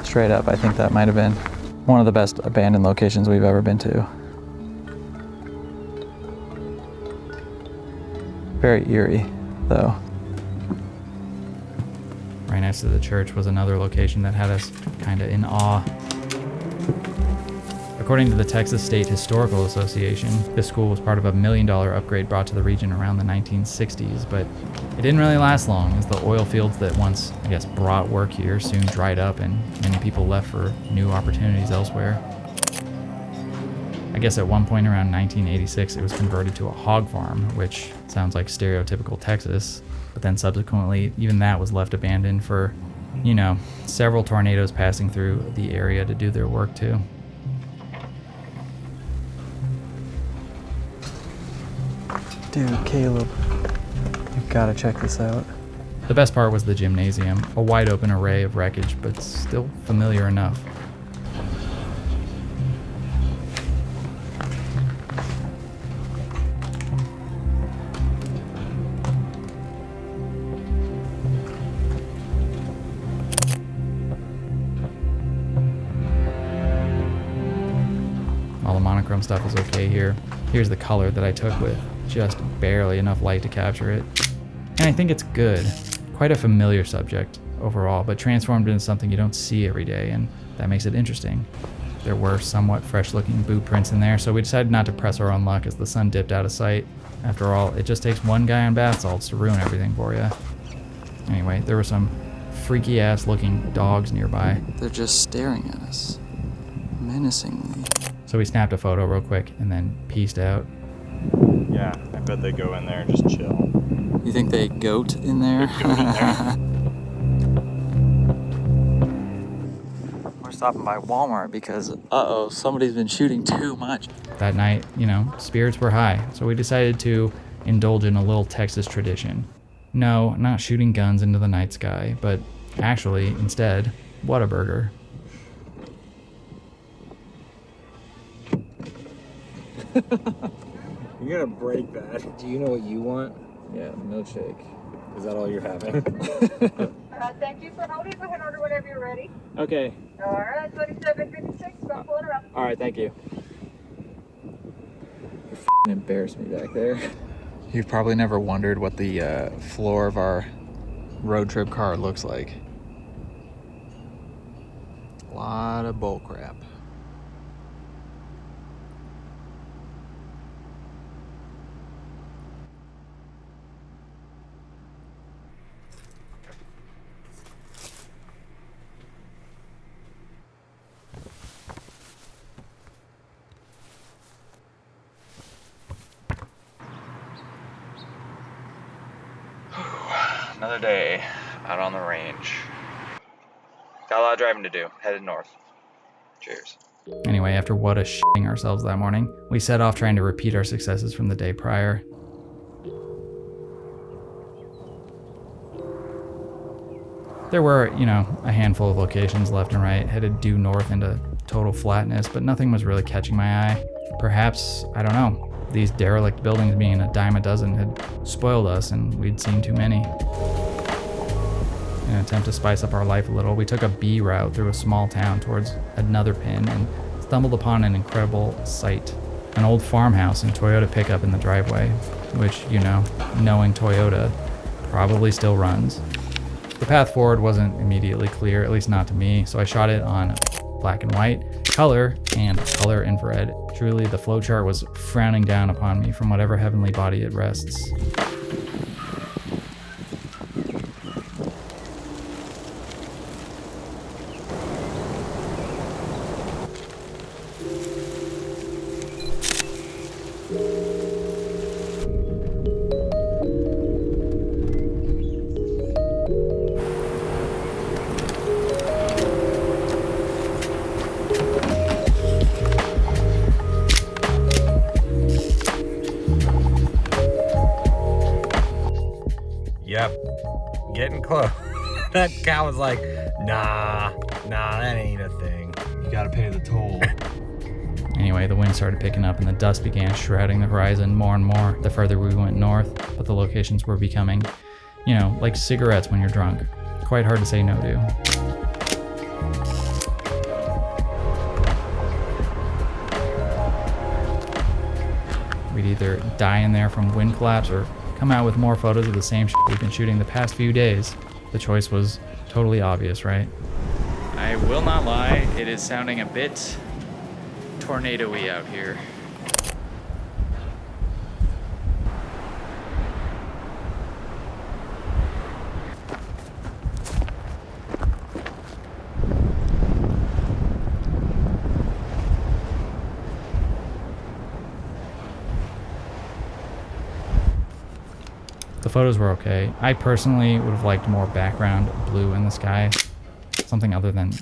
Straight up, I think that might have been one of the best abandoned locations we've ever been to. Very eerie, though. Right next to the church was another location that had us kind of in awe. According to the Texas State Historical Association, this school was part of a $1 million upgrade brought to the region around the 1960s, but it didn't really last long as the oil fields that once, I guess, brought work here soon dried up and many people left for new opportunities elsewhere. I guess at one point around 1986, it was converted to a hog farm, which sounds like stereotypical Texas, but then subsequently, even that was left abandoned for, you know, several tornadoes passing through the area to do their work too. Dude, Caleb, you've got to check this out. The best part was the gymnasium, a wide open array of wreckage, but still familiar enough. All the monochrome stuff is okay here. Here's the color that I took with just barely enough light to capture it. And I think it's good. Quite a familiar subject overall, but transformed into something you don't see every day, and that makes it interesting. There were somewhat fresh-looking boot prints in there, so we decided not to press our own luck as the sun dipped out of sight. After all, it just takes one guy on bath salts to ruin everything for you. Anyway, there were some freaky-ass looking dogs nearby. They're just staring at us, menacingly. So we snapped a photo real quick and then peaced out. Yeah, I bet they go in there and just chill. You think they goat in there? We're stopping by Walmart because, uh-oh, somebody's been shooting too much. That night, you know, spirits were high, so we decided to indulge in a little Texas tradition. No, not shooting guns into the night sky, but actually, instead, Whataburger. You're gonna break that. Do you know what you want? Yeah, milkshake. Is that all you're having? Thank you for holding. Go ahead and order whenever you're ready. Okay. All right, 2756. Don't pull it around. All right, thank you. You f***ing embarrassed me back there. You've probably never wondered what the floor of our road trip car looks like. A lot of bull crap. Another day out on the range. Got a lot of driving to do. Headed north. Cheers. Anyway, after what a shitting ourselves that morning, we set off trying to repeat our successes from the day prior. There were, you know, a handful of locations left and right, headed due north into total flatness, but nothing was really catching my eye. Perhaps, I don't know, these derelict buildings being a dime a dozen had spoiled us and we'd seen too many. In an attempt to spice up our life a little, we took a B route through a small town towards another pin and stumbled upon an incredible sight. An old farmhouse and Toyota pickup in the driveway, which, you know, knowing Toyota, probably still runs. The path forward wasn't immediately clear, at least not to me, so I shot it on black and white, color, and color infrared. Truly, the flowchart was frowning down upon me from whatever heavenly body it rests. Yep, getting close. That cow was like, nah, that ain't a thing. You gotta pay the toll. Anyway, the wind started picking up and the dust began shrouding the horizon more and more the further we went north, but the locations were becoming, you know, like cigarettes when you're drunk. Quite hard to say no to. We'd either die in there from wind collapse or come out with more photos of the same shit we've been shooting the past few days. The choice was totally obvious, right? I will not lie, it is sounding a bit tornado-y out here. The photos were okay. I personally would have liked more background blue in the sky. Something other than,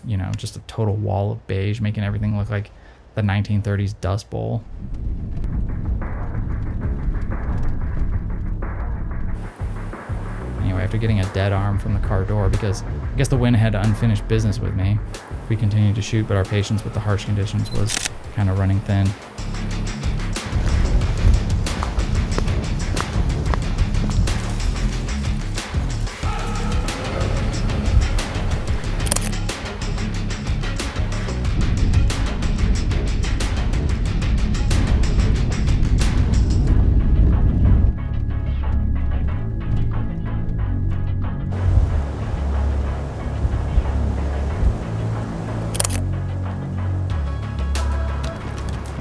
you know, just a total wall of beige, making everything look like the 1930s Dust Bowl. Anyway, after getting a dead arm from the car door, because I guess the wind had unfinished business with me, we continued to shoot, but our patience with the harsh conditions was kind of running thin.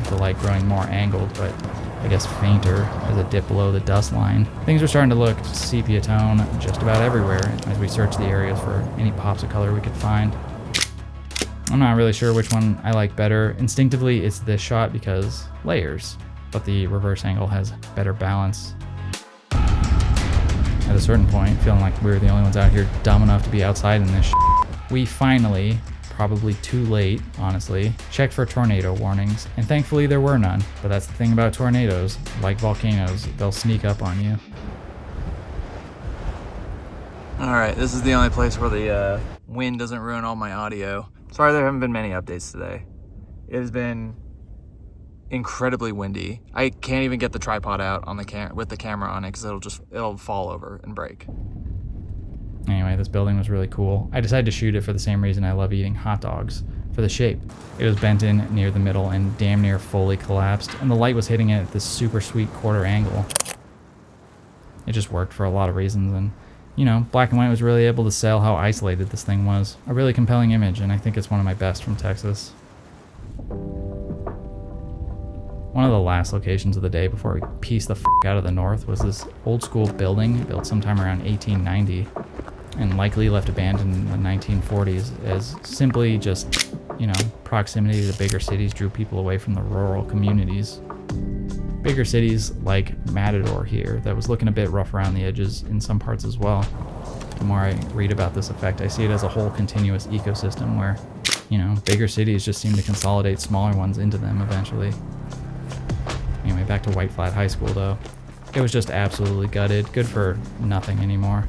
The light growing more angled, but I guess fainter as it dipped below the dust line. Things were starting to look sepia tone just about everywhere as we searched the areas for any pops of color we could find. I'm not really sure which one I like better. Instinctively, it's this shot because layers, but the reverse angle has better balance. At a certain point, feeling like we were the only ones out here dumb enough to be outside in this we finally, probably too late, honestly, checked for tornado warnings, and thankfully there were none. But that's the thing about tornadoes, like volcanoes, they'll sneak up on you. Alright, this is the only place where the wind doesn't ruin all my audio. Sorry there haven't been many updates today. It has been incredibly windy. I can't even get the tripod out on the with the camera on it because it'll fall over and break. Anyway, this building was really cool. I decided to shoot it for the same reason I love eating hot dogs, for the shape. It was bent in near the middle and damn near fully collapsed, and the light was hitting it at this super sweet quarter angle. It just worked for a lot of reasons, and you know, black and white was really able to sell how isolated this thing was. A really compelling image, and I think it's one of my best from Texas. One of the last locations of the day before we pieced the out of the north was this old school building built sometime around 1890 and likely left abandoned in the 1940s as simply just, you know, proximity to the bigger cities drew people away from the rural communities. bigger cities like Matador here that was looking a bit rough around the edges in some parts as well. The more I read about this effect, I see it as a whole continuous ecosystem where, you know, bigger cities just seem to consolidate smaller ones into them eventually. Anyway, back to White Flat High School though. It was just absolutely gutted, good for nothing anymore.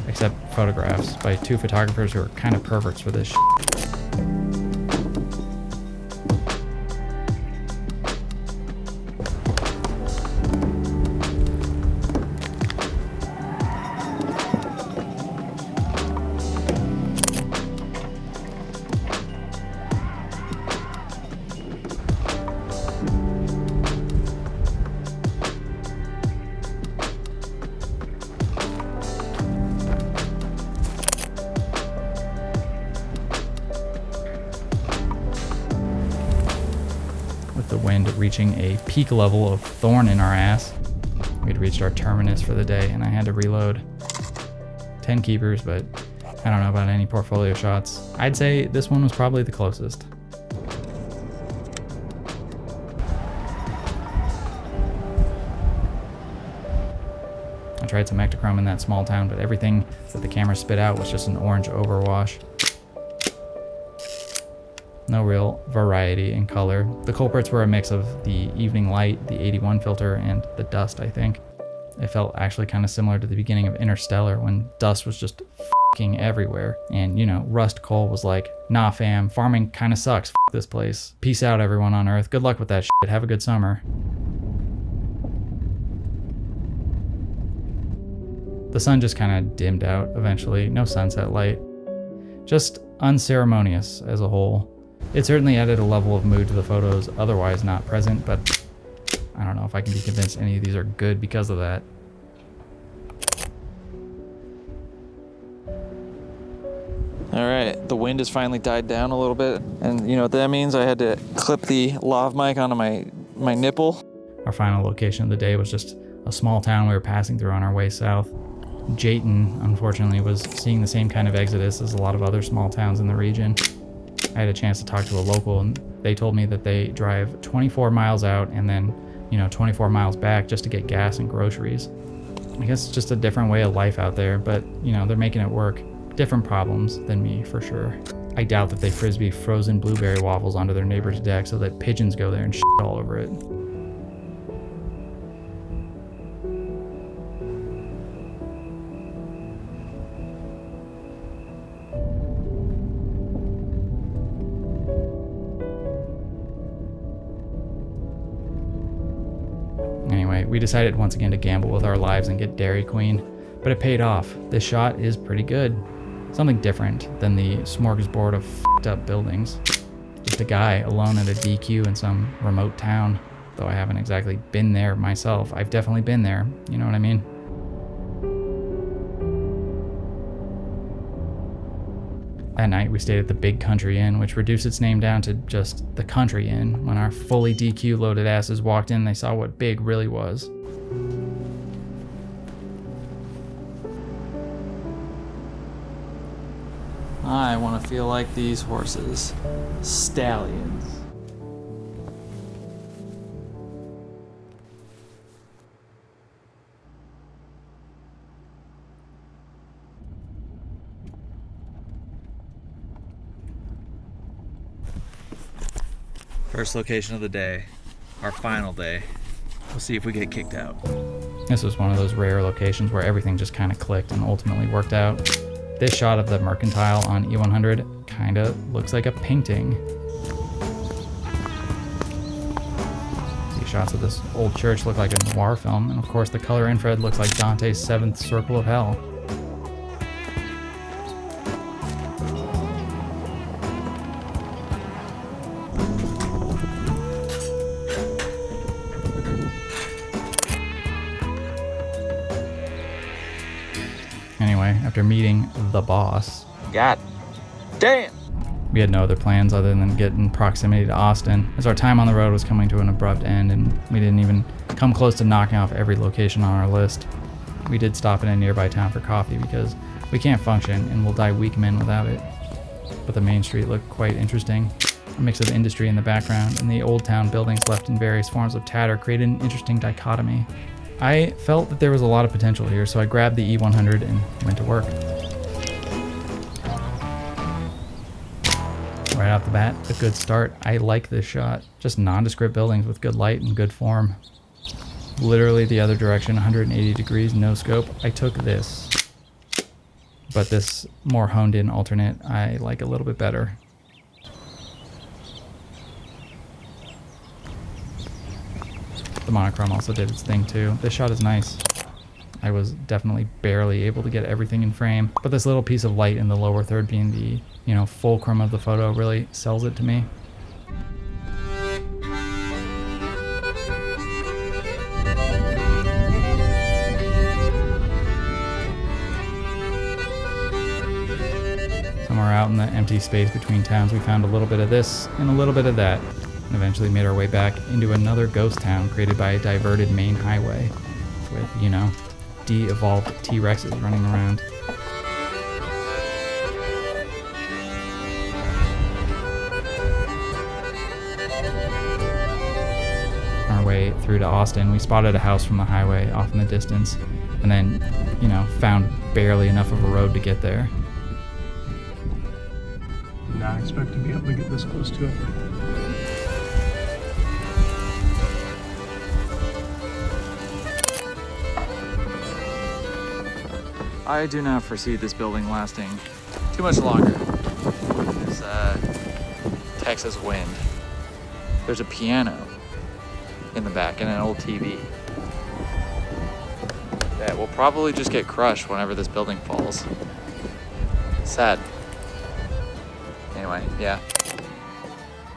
Except photographs by two photographers who are kind of perverts for this shit. The wind reaching a peak level of thorn in our ass. We'd reached our terminus for the day and I had to reload. 10 keepers, but I don't know about any portfolio shots. I'd say this one was probably the closest. I tried some Ektachrome in that small town, but everything that the camera spit out was just an orange overwash. No real variety in color. The culprits were a mix of the evening light, the 81 filter, and the dust, I think. It felt actually kind of similar to the beginning of Interstellar when dust was just f***ing everywhere. And, you know, Rust Cole was like, nah fam, farming kind of sucks, f*** this place. Peace out everyone on Earth, good luck with that shit, have a good summer. The sun just kind of dimmed out eventually, no sunset light. Just unceremonious as a whole. It certainly added a level of mood to the photos otherwise not present, but I don't know if I can be convinced any of these are good because of that. All right, the wind has finally died down a little bit, and you know what that means? I had to clip the lav mic onto my nipple. Our final location of the day was just a small town we were passing through on our way south. Jayton, unfortunately, was seeing the same kind of exodus as a lot of other small towns in the region. I had a chance to talk to a local and they told me that they drive 24 miles out and then, 24 miles back just to get gas and groceries. I guess it's just a different way of life out there, but, they're making it work. Different problems than me, for sure. I doubt that they frisbee frozen blueberry waffles onto their neighbor's deck so that pigeons go there and shit all over it. Anyway, we decided once again to gamble with our lives and get Dairy Queen, but it paid off. This shot is pretty good. Something different than the smorgasbord of f***ed up buildings. Just a guy alone at a DQ in some remote town. Though I haven't exactly been there myself, I've definitely been there, you know what I mean? That night we stayed at the Big Country Inn, which reduced its name down to just the Country Inn. When our fully DQ loaded asses walked in, they saw what big really was. I want to feel like these horses. Stallions. First location of the day, our final day. We'll see if we get kicked out. This was one of those rare locations where everything just kind of clicked and ultimately worked out. This shot of the Mercantile on E100 kind of looks like a painting. These shots of this old church look like a noir film, and of course the color infrared looks like Dante's Seventh Circle of Hell. Anyway, after meeting the boss, God damn! we had no other plans other than get in proximity to Austin, as our time on the road was coming to an abrupt end and we didn't even come close to knocking off every location on our list. We did stop in a nearby town for coffee because we can't function and we'll die weak men without it. But the main street looked quite interesting. A mix of industry in the background and the old town buildings left in various forms of tatter created an interesting dichotomy. I felt that there was a lot of potential here, so I grabbed the E100 and went to work. Right off the bat, a good start. I like this shot. Just nondescript buildings with good light and good form. Literally the other direction, 180 degrees, no scope. I took this. But this more honed in alternate, I like a little bit better. The monochrome also did its thing too. This shot is nice. I was definitely barely able to get everything in frame, but this little piece of light in the lower third being the, fulcrum of the photo really sells it to me. Somewhere out in the empty space between towns, we found a little bit of this and a little bit of that, and eventually made our way back into another ghost town created by a diverted main highway with, de-evolved T-Rexes running around. On our way through to Austin, we spotted a house from the highway off in the distance, and then, found barely enough of a road to get there. Did not expect to be able to get this close to it. I do not foresee this building lasting too much longer. This Texas wind. There's a piano in the back and an old TV that will probably just get crushed whenever this building falls. Sad. Anyway, yeah.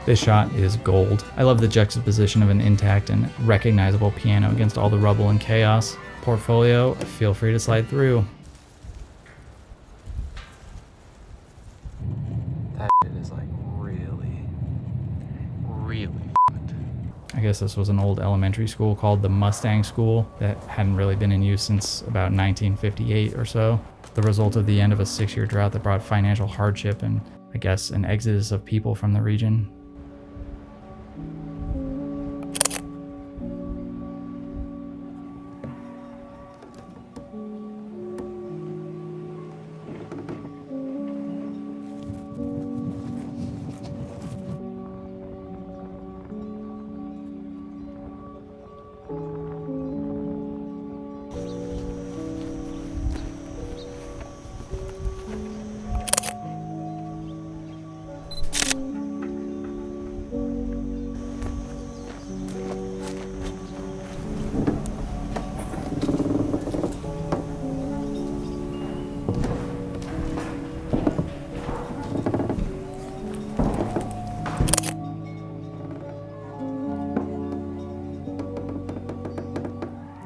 This shot is gold. I love the juxtaposition of an intact and recognizable piano against all the rubble and chaos. Portfolio, feel free to slide through. That is like really fucked. I guess this was an old elementary school called the Mustang School that hadn't really been in use since about 1958 or so. The result of the end of a 6-year drought that brought financial hardship and, I guess, an exodus of people from the region.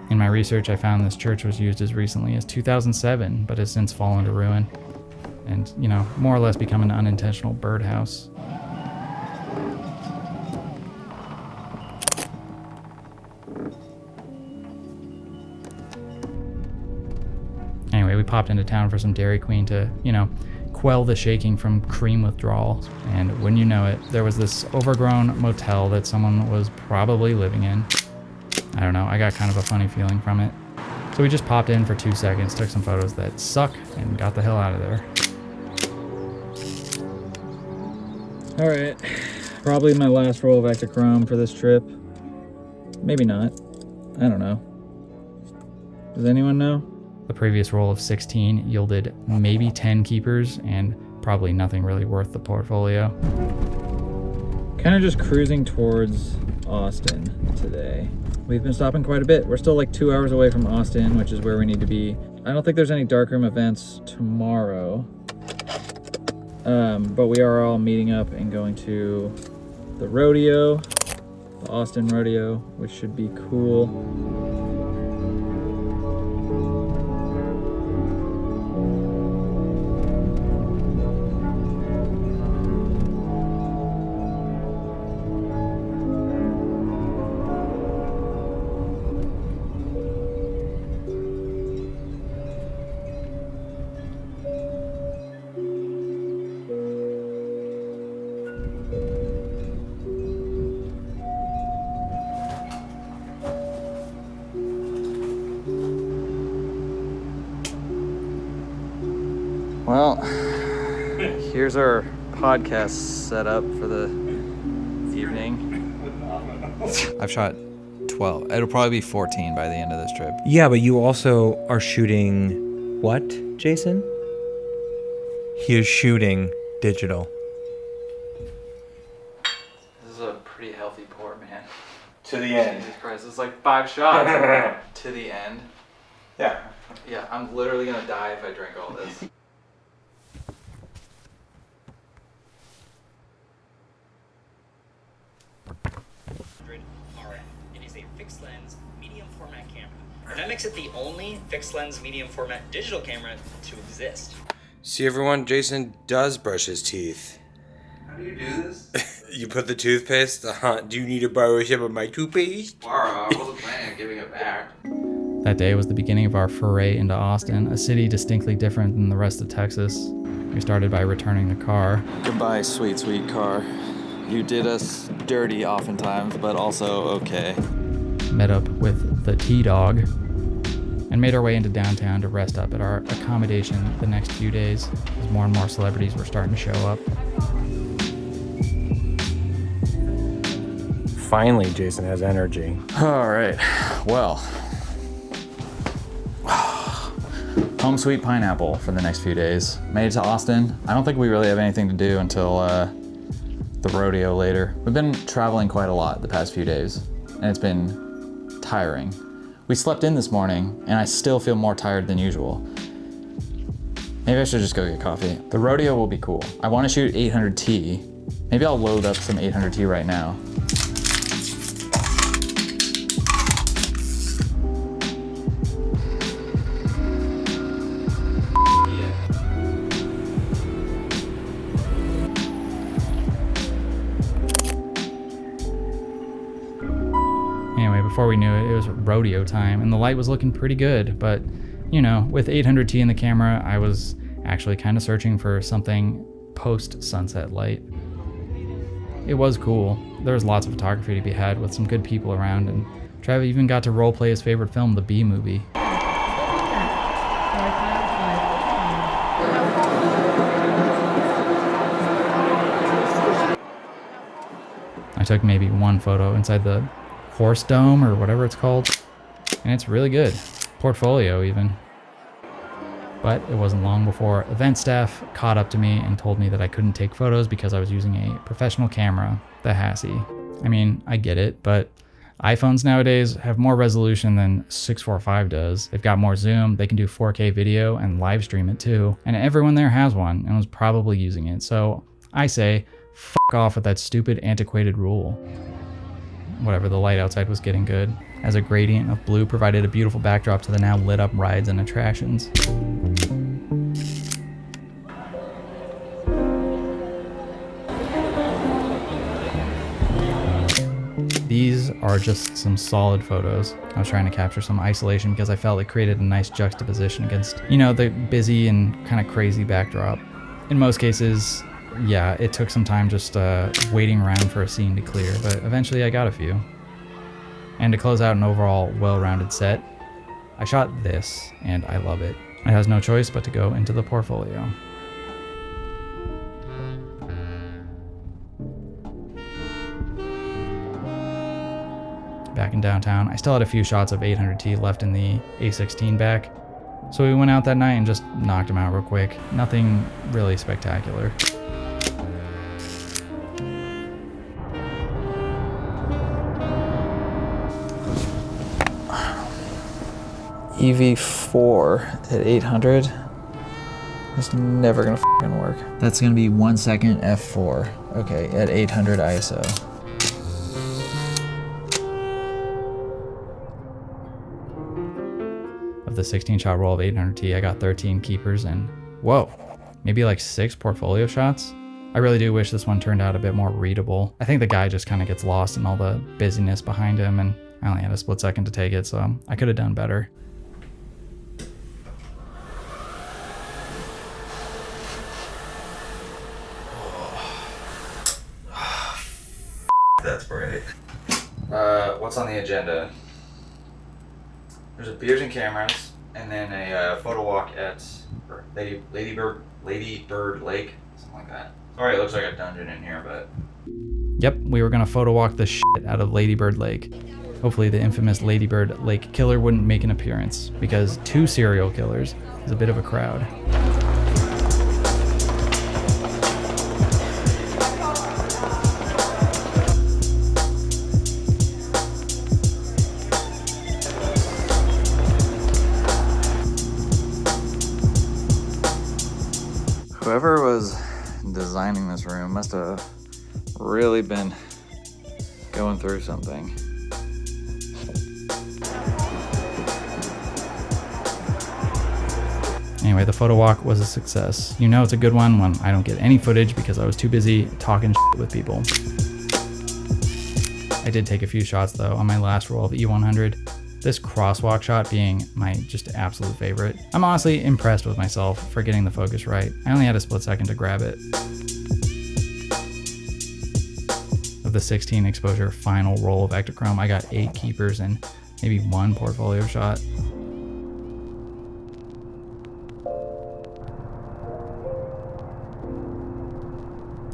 In my research, I found this church was used as recently as 2007, but has since fallen to ruin and, more or less become an unintentional birdhouse. Anyway, we popped into town for some Dairy Queen to, quell the shaking from cream withdrawal. And wouldn't you know it, there was this overgrown motel that someone was probably living in. I don't know, I got kind of a funny feeling from it. So we just popped in for 2 seconds, took some photos that suck, and got the hell out of there. All right, probably my last roll of Ektachrome for this trip. Maybe not, I don't know. Does anyone know? The previous roll of 16 yielded maybe 10 keepers and probably nothing really worth the portfolio. Kind of just cruising towards Austin today. We've been stopping quite a bit. We're still like 2 hours away from Austin, which is where we need to be. I don't think there's any darkroom events tomorrow. But we are all meeting up and going to the rodeo, the Austin Rodeo, which should be cool. Well, here's our podcast setup for the evening. I've shot 12. It'll probably be 14 by the end of this trip. Yeah, but you also are shooting what, Jason? He is shooting digital. This is a pretty healthy pour, man. To the end. Jesus Christ, it's like 5 shots to the end. Yeah. Yeah, I'm literally gonna die if I drink all this. It is a fixed lens medium format camera. And that makes it the only fixed lens medium format digital camera to exist. See everyone, Jason does brush his teeth. How do you do this? You put the toothpaste? Do you need to borrow some of my toothpaste? Borrow, I wasn't planning on giving it back. That day was the beginning of our foray into Austin, a city distinctly different than the rest of Texas. We started by returning the car. Goodbye, sweet, sweet car. You did us dirty oftentimes, but also okay. Met up with the T-Dog and made our way into downtown to rest up at our accommodation the next few days as more and more celebrities were starting to show up. Finally, Jason has energy. All right, well, home sweet pineapple for the next few days. Made it to Austin. I don't think we really have anything to do until the rodeo later. We've been traveling quite a lot the past few days, and it's been tiring. We slept in this morning, and I still feel more tired than usual. Maybe I should just go get coffee. The rodeo will be cool. I want to shoot 800T. Maybe I'll load up some 800T right now. Anyway, before we knew it, it was rodeo time, and the light was looking pretty good, but, you know, with 800T in the camera, I was actually kind of searching for something post-sunset light. It was cool. There was lots of photography to be had with some good people around, and Trav even got to roleplay his favorite film, The Bee Movie. I took maybe one photo inside the Horse Dome or whatever it's called, and it's really good. Portfolio even. But it wasn't long before event staff caught up to me and told me that I couldn't take photos because I was using a professional camera, the Hassie. I mean, I get it, but iPhones nowadays have more resolution than 645 does. They've got more zoom, they can do 4K video and live stream it too, and everyone there has one and was probably using it. So I say, fuck off with that stupid antiquated rule. Whatever, the light outside was getting good, as a gradient of blue provided a beautiful backdrop to the now lit up rides and attractions. These are just some solid photos. I was trying to capture some isolation because I felt it created a nice juxtaposition against, you know, the busy and kind of crazy backdrop. In most cases, yeah, it took some time just waiting around for a scene to clear, but eventually I got a few. And to close out an overall well-rounded set, I shot this, and I love it. It has no choice but to go into the portfolio. Back in downtown, I still had a few shots of 800T left in the A16 back, so we went out that night and just knocked them out real quick. Nothing really spectacular. EV4 at 800. It's never gonna f***ing work. That's gonna be 1 second f4. Okay, at 800 ISO. Of the 16-shot roll of 800T, I got 13 keepers and, whoa, maybe like 6 portfolio shots? I really do wish this one turned out a bit more readable. I think the guy just kind of gets lost in all the busyness behind him, and I only had a split second to take it, so I could have done better. That's great. What's on the agenda? There's a beers and cameras, and then a photo walk at Lady Bird Lady Bird Lake, something like that. Sorry, it looks like a dungeon in here, but Yep, we were gonna photo walk the shit out of Lady Bird Lake. Hopefully the infamous Lady Bird Lake killer wouldn't make an appearance, because 2 serial killers is a bit of a crowd. Whoever was designing this room must have really been going through something. Anyway, the photo walk was a success. You know it's a good one when I don't get any footage because I was too busy talking shit with people. I did take a few shots though on my last roll of E100. This crosswalk shot being my just absolute favorite. I'm honestly impressed with myself for getting the focus right. I only had a split second to grab it. Of the 16 exposure final roll of Ektachrome, I got 8 keepers and maybe 1 portfolio shot.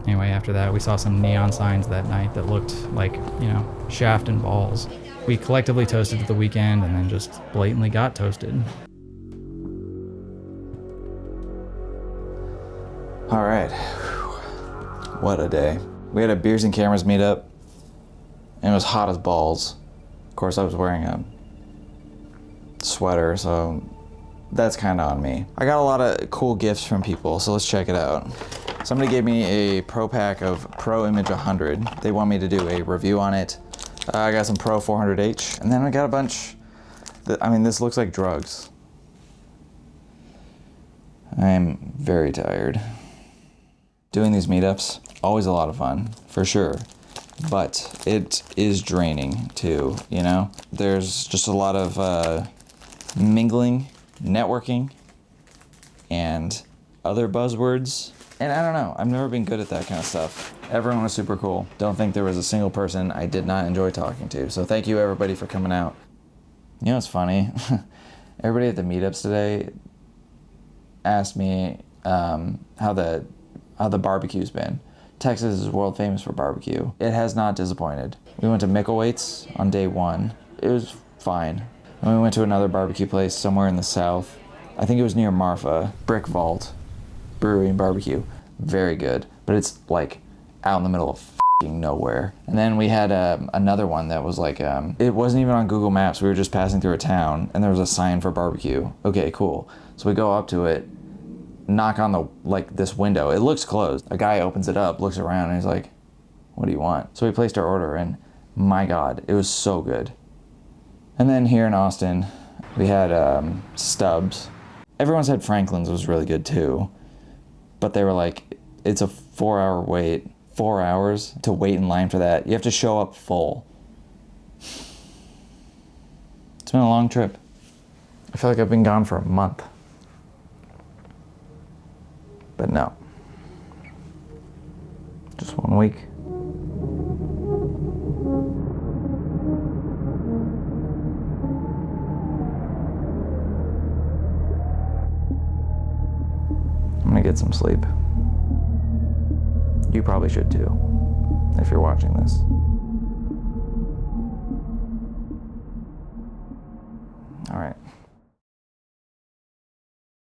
Anyway, after that, we saw some neon signs that night that looked like, you know, shaft and balls. We collectively toasted to the weekend and then just blatantly got toasted. All right. What a day. We had a Beers and Cameras meetup, and it was hot as balls. Of course, I was wearing a sweater, so that's kind of on me. I got a lot of cool gifts from people, so let's check it out. Somebody gave me a Pro pack of Pro Image 100. They want me to do a review on it. I got some Pro 400H, and then I got a bunch I mean, this looks like drugs. I'm very tired. Doing these meetups, always a lot of fun, for sure. But it is draining too, you know? There's just a lot of mingling, networking, and other buzzwords. And I don't know, I've never been good at that kind of stuff. Everyone was super cool. Don't think there was a single person I did not enjoy talking to. So thank you everybody for coming out. You know what's funny? Everybody at the meetups today asked me how the barbecue's been. Texas is world famous for barbecue. It has not disappointed. We went to Mickelwait's on day 1. It was fine. And we went to another barbecue place somewhere in the south. I think it was near Marfa. Brick Vault Brewery and Barbecue. Very good. But it's like out in the middle of f***ing nowhere. And then we had another one that was like, it wasn't even on Google Maps. We were just passing through a town and there was a sign for barbecue. Okay, cool. So we go up to it, knock on the, like, this window. It looks closed. A guy opens it up, looks around, and he's like, what do you want? So we placed our order, and my God, it was so good. And then here in Austin, we had Stubbs. Everyone said Franklin's was really good too, but they were like, it's a 4-hour wait. 4 hours to wait in line for that. You have to show up full. It's been a long trip. I feel like I've been gone for a month. But no. Just 1 week. I'm gonna get some sleep. You probably should too, if you're watching this. All right.